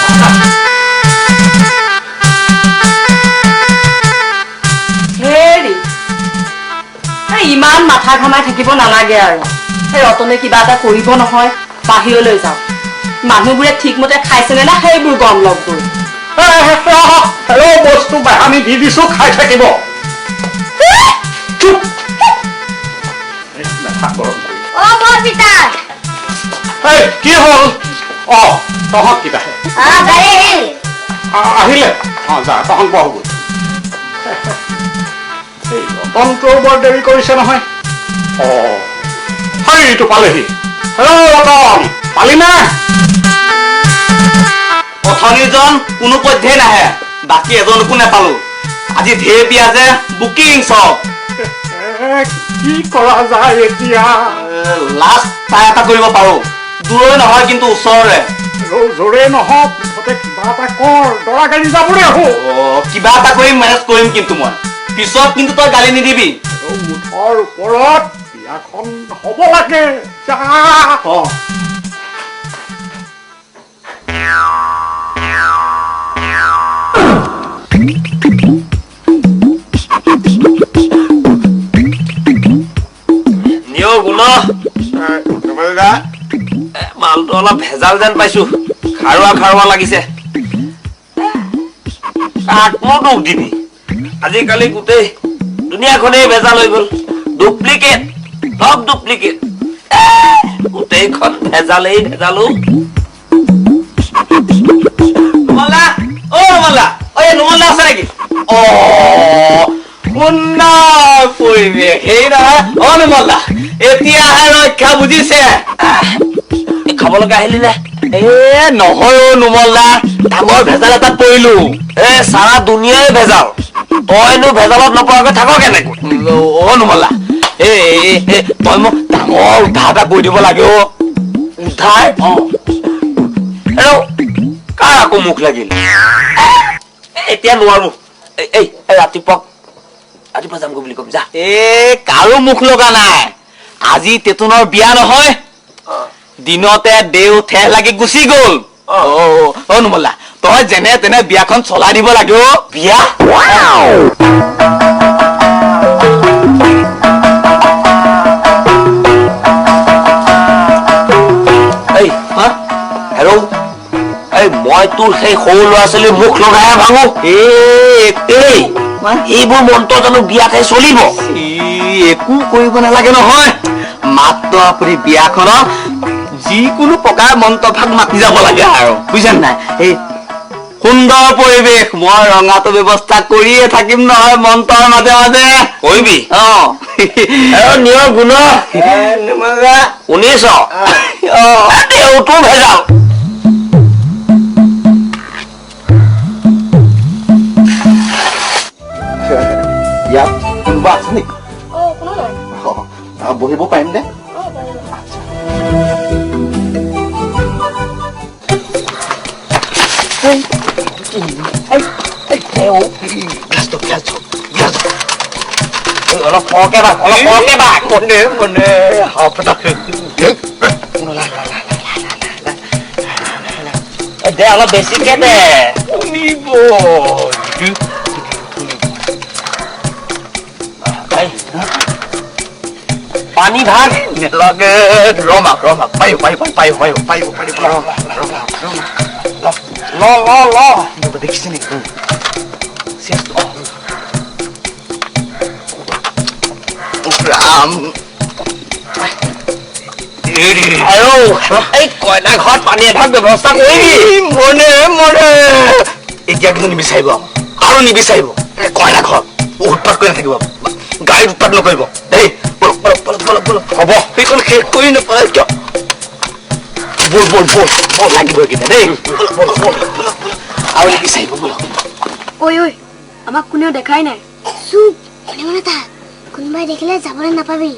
ইমান মাথা ঘামাই থাকিব নালাগে আৰু সেই ৰতনে কিবা এটা কৰিব নহয় বাহিৰলৈ যাওঁ মানুহবোৰে ঠিকমতে খাইছেনে না সেইবোৰ গম লগ কৰি বস্তু আমি দি দিছো খাই থাকিব কি হল তহঁত কিবা আহিলে যা তহঁত বহু ৰতনটোও বৰ দেৰি কৰিছে নহয় হৰিটো পালেহি ৰতন পালি না অথনিজন কোনো পধ্যেই নাহে বাকী এজনকো নেপালো আজি ঢেৰ বিয়া যে বুকিং চব কি কৰা যায় এতিয়া লাষ্ট ট্ৰাই এটা কৰিব পাৰো দূৰৈ নহয় কিন্তু ওচৰৰে জোৰে নহওক মুঠতে কিবা এটা কৰ দৰা গাড়ী যাবলৈ আহো কিবা এটা কৰিম মেনেজ কৰিম কিন্তু মই পিছত কিন্তু তই গালি নিদিবি মুঠৰ ওপৰত বিয়াখন হ'ব লাগে মালটো অলপ ভেজাল যেন পাইছো খাৰুৱা লাগিছে কাকনো দুখ দিবি আজিকালি গোটেই দুনিয়াখনেই ভেজাল হৈ গ'ল ডুপ্লিকেট সব ডুপ্লিকেট গোটেইখন ভেজালেই ভেজালো নুমলা আছে নেকি নুমল দা এতিয়াহে ৰক্ষা বুজিছে খাব লগা আহিলি নে এ নহয় নুমল দা ডাঙৰ ভেজাল এটাত পৰিলো সাৰা দুনিয়ায় ভেজাল তইনো ভেজালত নপৰাকৈ থাক কেনেকৈ নুমল দা তই মোক ডাঙৰ উদ্ধাৰ এটা কৰি দিব লাগে উদ্ধাৰ কাৰ আকৌ মুখ লাগিল এতিয়া নোৱাৰো এই ৰাতিপুৱা যাম বুলি কম যা কাৰো মুখ লগা নাই আজি তেতুনৰ বিয়া নহয় দিনতে দেউ ঠেহ লাগি গুচি গল নুমল দা তই যেনে তেনে বিয়াখন চলাই দিব লাগে বিয়া মই তোৰ সেই সৰু ল'ৰা ছোৱালীৰ মুখ লগাইহে ভাঙো এইবোৰ মন্ত্ৰ জানো বিয়াতে চলিব একো কৰিব নালাগে নহয় মাত্ৰ আপুনি বিয়াখনত যিকোনো প্ৰকাৰ মন্ত্ৰভাগ মাতি যাব লাগে আৰু বুজিছে নাই এই সুন্দৰ পৰিৱেশ মই ৰঙাটো ব্যৱস্থা কৰিয়ে থাকিম নহয় মন্ত্ৰৰ মাজে মাজে কৰিবি নিয়ৰ গুণ শুনিছ দেউতো ভেজাল ইয়াত কোনোবা আছে নেকি বহিব পাৰিম নে অলপ সৰহকে বাক দে অলপ বেছিকে দে পানী ভাগ নেলাগে ৰমাক পাৰিব দেখিছে নেকি এই কইনা ঘৰত পানী এভাগ ব্যৱস্থা কৰিবি মনে এতিয়া কিন্তু নিবিচাৰিব আৰু নিবিচাৰিব কইনা ঘৰত উৎপাত কৰি নাথাকিব গাড়ীত উৎপাত নকৰিব দেই হ'ব সেইখন শেষ কৰি নাপায় কিয় বল লাগিব এইকেইটা দেই আৰু নিবিচাৰিব বল ঐ আমাক কোনেও দেখাই নাই চুপ মনে থাক কোনোবাই দেখিলে যাবলৈ নাপাবি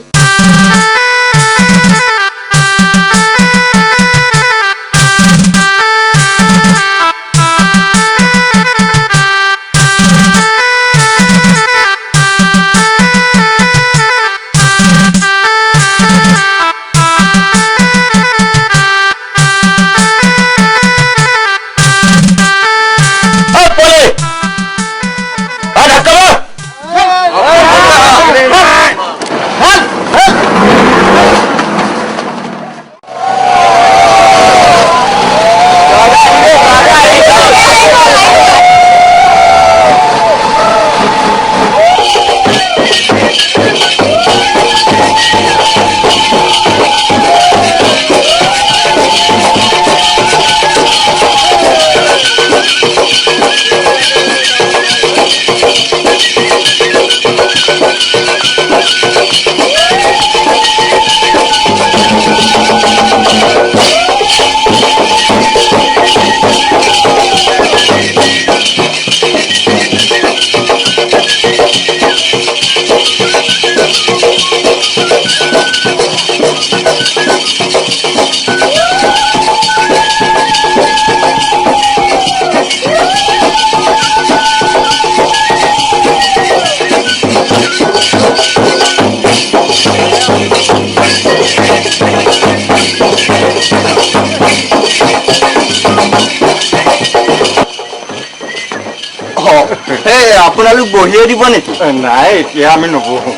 আপোনালোক বহিয়ে দিব নেকি নাই এতিয়া আমি নবহো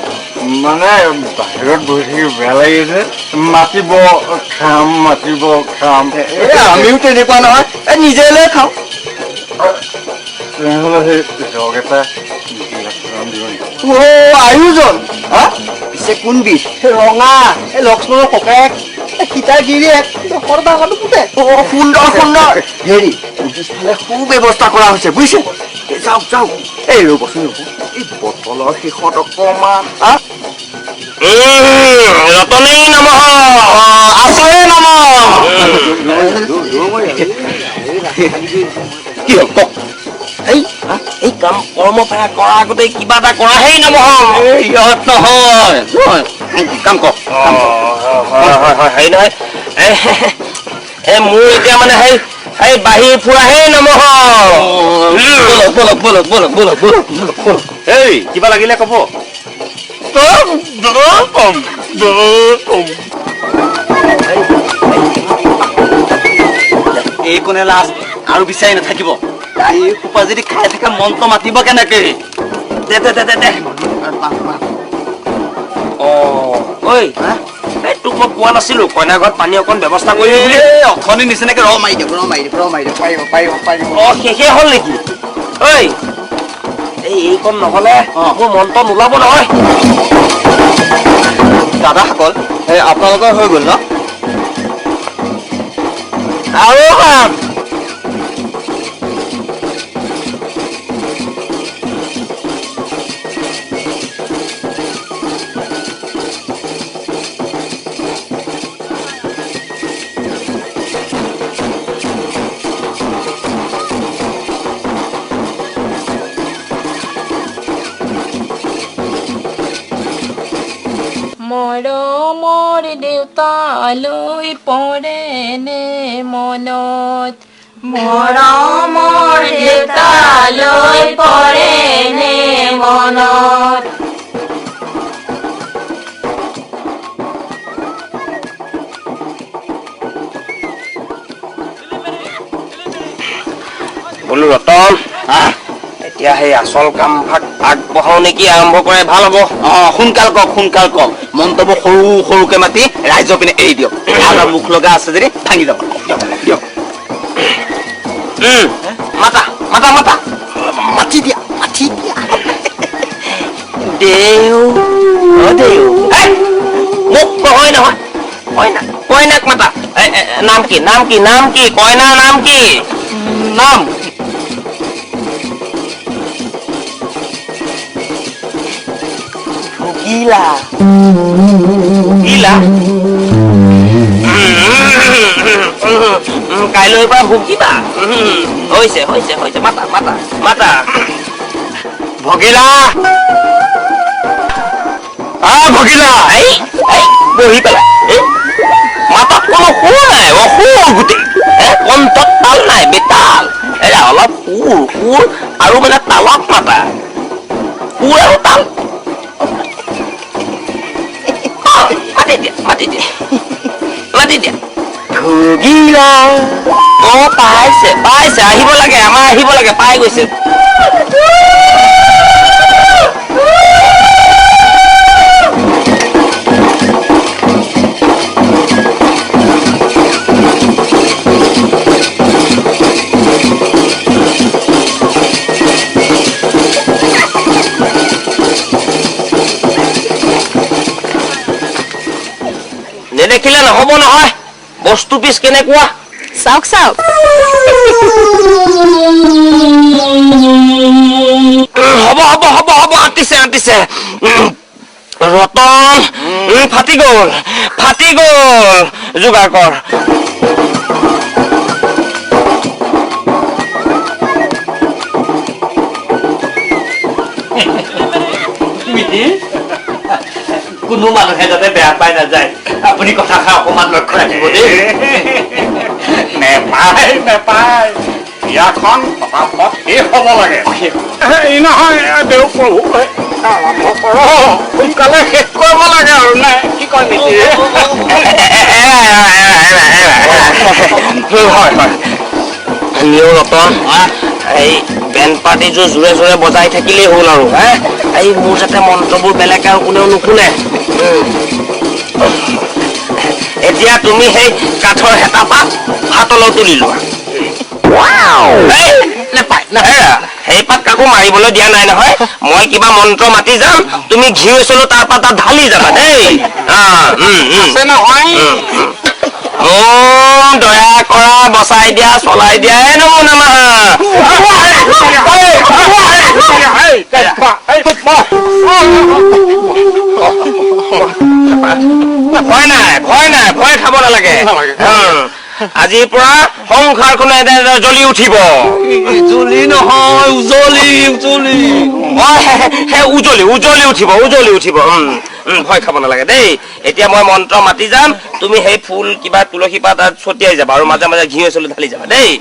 মানে বাহিৰত বহি থাকি বেয়া লাগিছে মাতিব খাম আমিও তেনেকুৱা নহয় নিজে লৈ খাওঁ তেনেহ'লে সেই জগ এটা আয়োজন পিছে কোন বিধ ৰঙা এই লক্ষ্মণৰ ককায়েক সীতাৰ গিৰিয়েক সুন্দৰ হেৰি পিছফালে সুব্যৱস্থা কৰা হৈছে বুজিছে যাওক এই ৰ'বচোন এই বটলৰ শেষত অকণমান ৰতনেই নমঃ আছয়ে নম কি হ'ল কওক এই কাম কৰ্ম কৰা আগতে কিবা এটা কৰাহেই নমঃ ইহঁত নহয় কাম কওক হয় হেৰি নহয় মোৰ এতিয়া মানে সেই বাহিৰ ফুৰাহেই নমঃ বলক বলক বলক বলক বলক বলক এই কিবা লাগিলে ক'ব এই কোনে লাজ আৰু বিচাৰি নাথাকিব এই সোপা যদি খাই থাকে মন্ত্ৰ মাতিব কেনেকে দে দে দে দে দে ঐ তোক মই কোৱা নাছিলো কইনা ঘৰত পানী অকণ ব্যৱস্থা কৰি বুলি অথনি নিচিনাকে ৰ মাৰি দিয়ক ৰ মাৰি দিয়ক ৰ মাৰি দিয়ক পাৰিব পাৰিব পাৰিব শেষে হ'ল নেকি ঐ এইকণ নহলে মোৰ মন্ত্ৰ নোলাব নহয় দাদাসকল আপোনালোকৰ হৈ গ'ল ন আৰু কাম মৰমৰ দেউতালৈ পৰেনে মনত মৰমৰ দেউতালৈ পৰেনে মনত বোলো ৰতন এতিয়া সেই আচল কামভাগ আগবঢ়াও নেকি আৰম্ভ কৰাই ভাল হ'ব সোনকাল কওক মন্ত্ৰবোৰ সৰু সৰুকে মাতি ৰাইজৰ পিনে এৰি দিয়ক আৰু মুখ লগা আছে যদি ভাঙি যাব দিয়ক মাতা মাতা মাতা মাতি দিয়া দেউ দেউ মোক নহয় নহয় কইনাক মাতা নাম কি নাম কি নাম কি কইনাৰ নাম কি নাম গিলা গিলা কাইলৈৰ পৰা ভুকিবা হৈছে হৈছে হৈছে মাতা মাতা মাতা ভগিলা ভগিলা এই বহি পেলাই মাতাত কোনো সুৰ নাই অসুৰ গোটেই কণ্ঠত তাল নাই বেতাল এৰা অলপ সুৰ আৰু মানে তালত মাতা সুৰ আৰু তাল মাতি দিয়া ভগিলা পাইছে আহিব লাগে আমাৰ আহিব লাগে পাই গৈছে নেদেখিলে নহব নহয় বস্তু পিছ কেনেকুৱা চাওক হ'ব আতিছে ৰতন ফাটি গল যোগাৰ কৰ কোনো মানুহে যাতে বেয়া পাই নাযায় আপুনি কথাষাৰ অকমান লক্ষ্য ৰাখিব দেই নেপায় বিয়াখন পটাপট শেষ হ'ব লাগে এই নহয় দেউ প্ৰভু আৰম্ভ কৰ সোনকালে শেষ কৰিব লাগে আৰু নে কি কয় নেকি হয় ৰতন এই বেণ্ড পাৰ্টিযোৰ জোৰে জোৰে বজাই থাকিলেই হ'ল আৰু এই মোৰ যাতে মন্ত্ৰবোৰ বেলেগ আৰু কোনেও নুশুনে এতিয়া তুমি সেই কাঠৰ হেতা পাত হাতলৈ তুলি লোৱা সেই পাত কাকো মাৰিবলৈ দিয়া নাই নহয় মই কিবা মন্ত্ৰ মাতি যাম তুমি ঘিউ চলো তাৰ পৰা তাত ঢালি যাবা দেই নহয় দয়া কৰা বচাই দিয়া চলাই দিয়া নমো নমঃ ভয় নাই, ভয় খাব নালাগে। আজিৰ পৰা সংসাৰখনে জ্বলি উঠিব। উজলি নহয়, উজলি উজলি। উজলি উজলি উঠিব, উজলি উঠিব। ভয় খাব নালাগে দেই। এতিয়া মই মন্ত্ৰ মাতি যাম, তুমি সেই ফুল কিবা তুলসী পাত তাত ছটিয়াই যাবা আৰু মাজে মাজে ঘি চলি ঢালি যাবা দেই।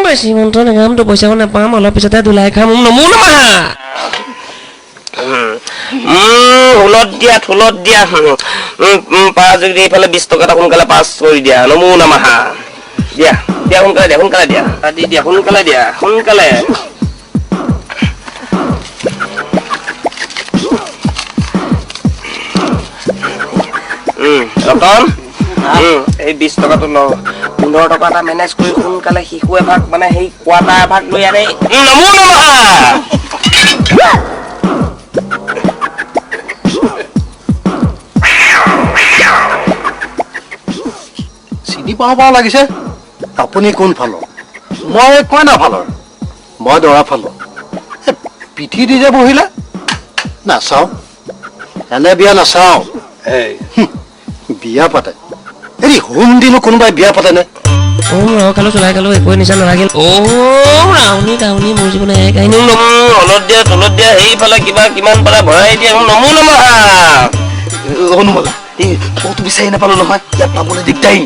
বেছি মন্ত্ৰ নাগামতো পইচাও নাপাম, অলপ পিছতে ধুলাই খাম। নমো নমঃ। ঠোলত দিয়া, ঠোলত দিয়া। পাৰা যদি এইফালে 20 টকা এটা সোনকালে পাছ কৰি দিয়া। নমো নমঃ। দিয়া দিয়া, সোনকালে দিয়া, সোনকালে দিয়া, দি দিয়া, সোনকালে দিয়া, সোনকালে। ৰতন, এই 20 টকাটো ল। 15 টকা এটা মেনেজ কৰি সোনকালে শিশু এভাগ মানে সেই কোৱাটাৰ এভাগ লৈ আনে। নমো নমঃ। চিনি পাওঁ পাওঁ লাগিছে। আপুনি কোন ফালৰ? মই কইনা ফালৰ। মই দৰা ফালৰ। পিঠি দি যে বহিলে নাচাওঁ, এনে বিয়া নাচাওঁ। বিয়া পাতে এই হোম দিনো কোনোবাই বিয়া পাতেনে? খালো চলাই খালো একোৱে নিচা নালাগিল। ৰাউনি কাউনি মোৰ জীৱনে এক কাহিনী। অলপ দিয়া, তলত দিয়া, সেইফালে কিবা কিমান পালে ভৰাই দিয়া। নমো নমঃ। অনুমলা এই ক'তো বিচাৰি নাপালো নহয়, ইয়াত পাবলৈ দিগদাৰী।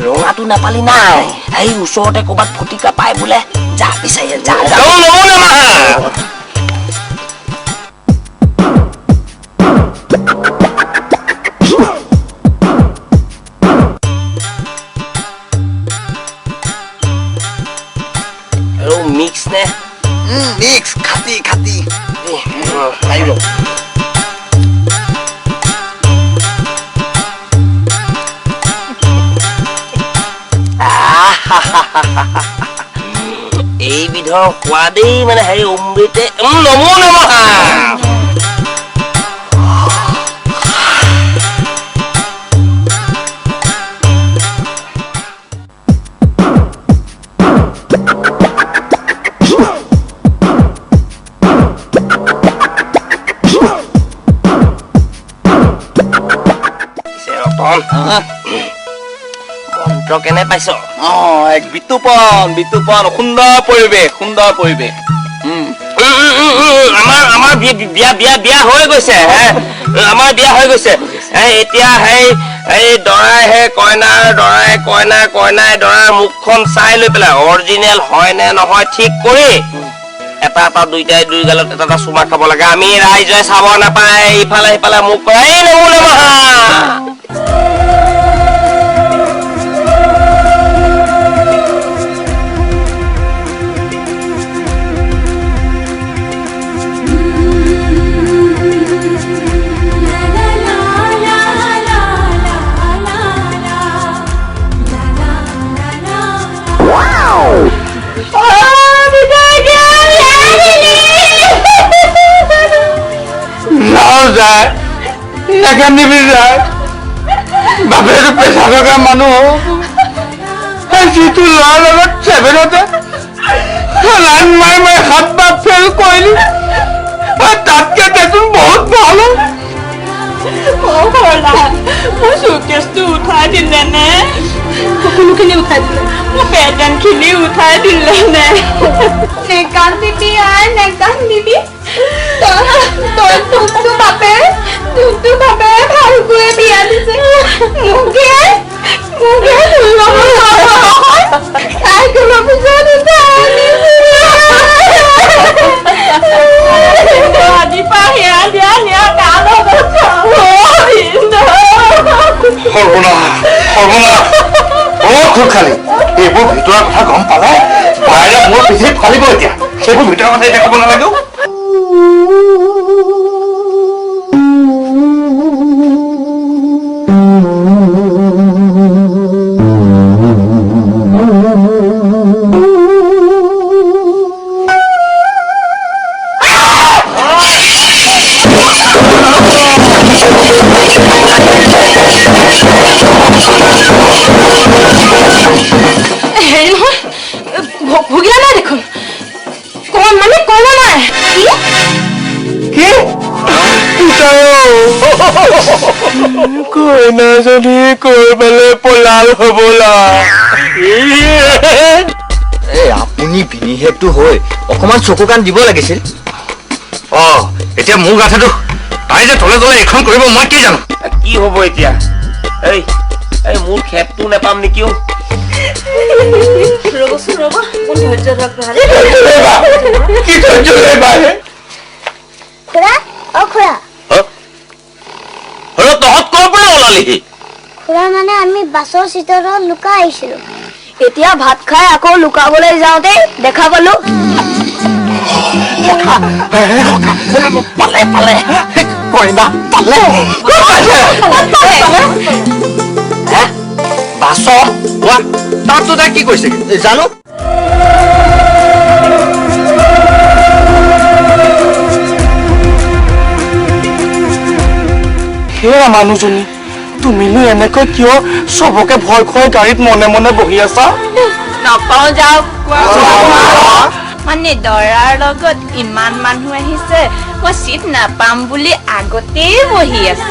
ৰঙাটো নাপালি নাই, এই ওচৰতে ক'ৰবাত ফটিকা পাই বোলে, যা বিচাৰি যা। নমো নমঃ। মিক্স নে? মিক্স খাটি খাটি আহিব। এইবিধৰ সোৱাদেই মানে হেৰি অমৃতে। নমো নমঃ। মন্ত্ৰ কেনে পাইছ? এক বিতুপন বিতুপন, সুন্দৰ পৰিৱেশ, সুন্দৰ পৰিৱেশ। আমাৰ বিয়া বিয়া বিয়া হৈ গৈছে। আমাৰ বিয়া হৈ গৈছে। এতিয়া এই দৰাই কইনাৰ, দৰাই কইনা, কইনাই দৰাৰ মুখখন চাই লৈ পেলাই অৰিজিনেল হয় নে নহয় ঠিক কৰি এটা এটা দুইটাই দুই গালত এটা এটা চুমা খাব লাগে। আমি ৰাইজে চাব নাপায়, ইফালে সিফালে মুখ কৰা। এই নমো নমঃ। যায় নাকান্দিবি যায়, বাপেটো পেচা থকা মানুহ। যিটো ল'ৰাৰ লগত 7তে লাইন মাৰি মাৰি 7 বাৰ ফেল কৰিলি, তাতকে দেখোন বহুত ভাল। মোৰ চুকেছটো উঠাই দিলে নে? সকলোখিনি উঠাই দিলে। মোৰ পেটেণ্টখিনি উঠাই দিলে নে? নেকান্দিবি আই, নেকান্দিবি। তই তোকটো বাপে ভালকৈ বিয়া দিছে। মোকে তাই কোনো পিছত আজি পৰা সেয়া দিয়া নিয়া কাল সৰ্বনাশ সৰ্বনাশ। খুব খালি এইবোৰ ভিতৰৰ কথা গম পালে বাইৰে মোৰ পিঠিত ফালিব। এতিয়া সেইবোৰ ভিতৰৰ কথা এতিয়া ক'ব নালাগে। ভগিয়া নাই দেখোন। কইনাজনী কৈ পেলে পলাল হবলা আপুনি ভিনিহেকটো হৈ অকমান চকু কাণ দিব লাগিছিল এতিয়া মোৰ গাঠাটো তাই যে তলে তলে এখন কৰিব মই কি জানো কি হ'ব এতিয়া এই এই মোৰ খেপটো নেপাম নেকি ৰ'বচোন ৰ'ব মোৰ ধৈৰ্য ধৰক নহ'লে কি ধৈৰ্য লবা খুৰা অ খুৰা তহঁত কৰ পৰা ওলালিহি খুৰা মানে আমি বাছৰ চিটত লুকাই আহিছিলো এতিয়া ভাত খাই আকৌ লুকাবলৈ যাওঁতে দেখা পালো পালে পালে কইনা পালে বাছত তাততো তাই কি কৈছে জানো সেয়া মানুহজনী তুমিনো এনেকৈ কিয় চবকে ভয় খুৱাই গাড়ীত মনে মনে বহি আছা নকওঁ যাওক মানে দৰাৰ লগত ইমান মানুহ আহিছে মই চিট নাপাম বুলি আগতেই বহি আছো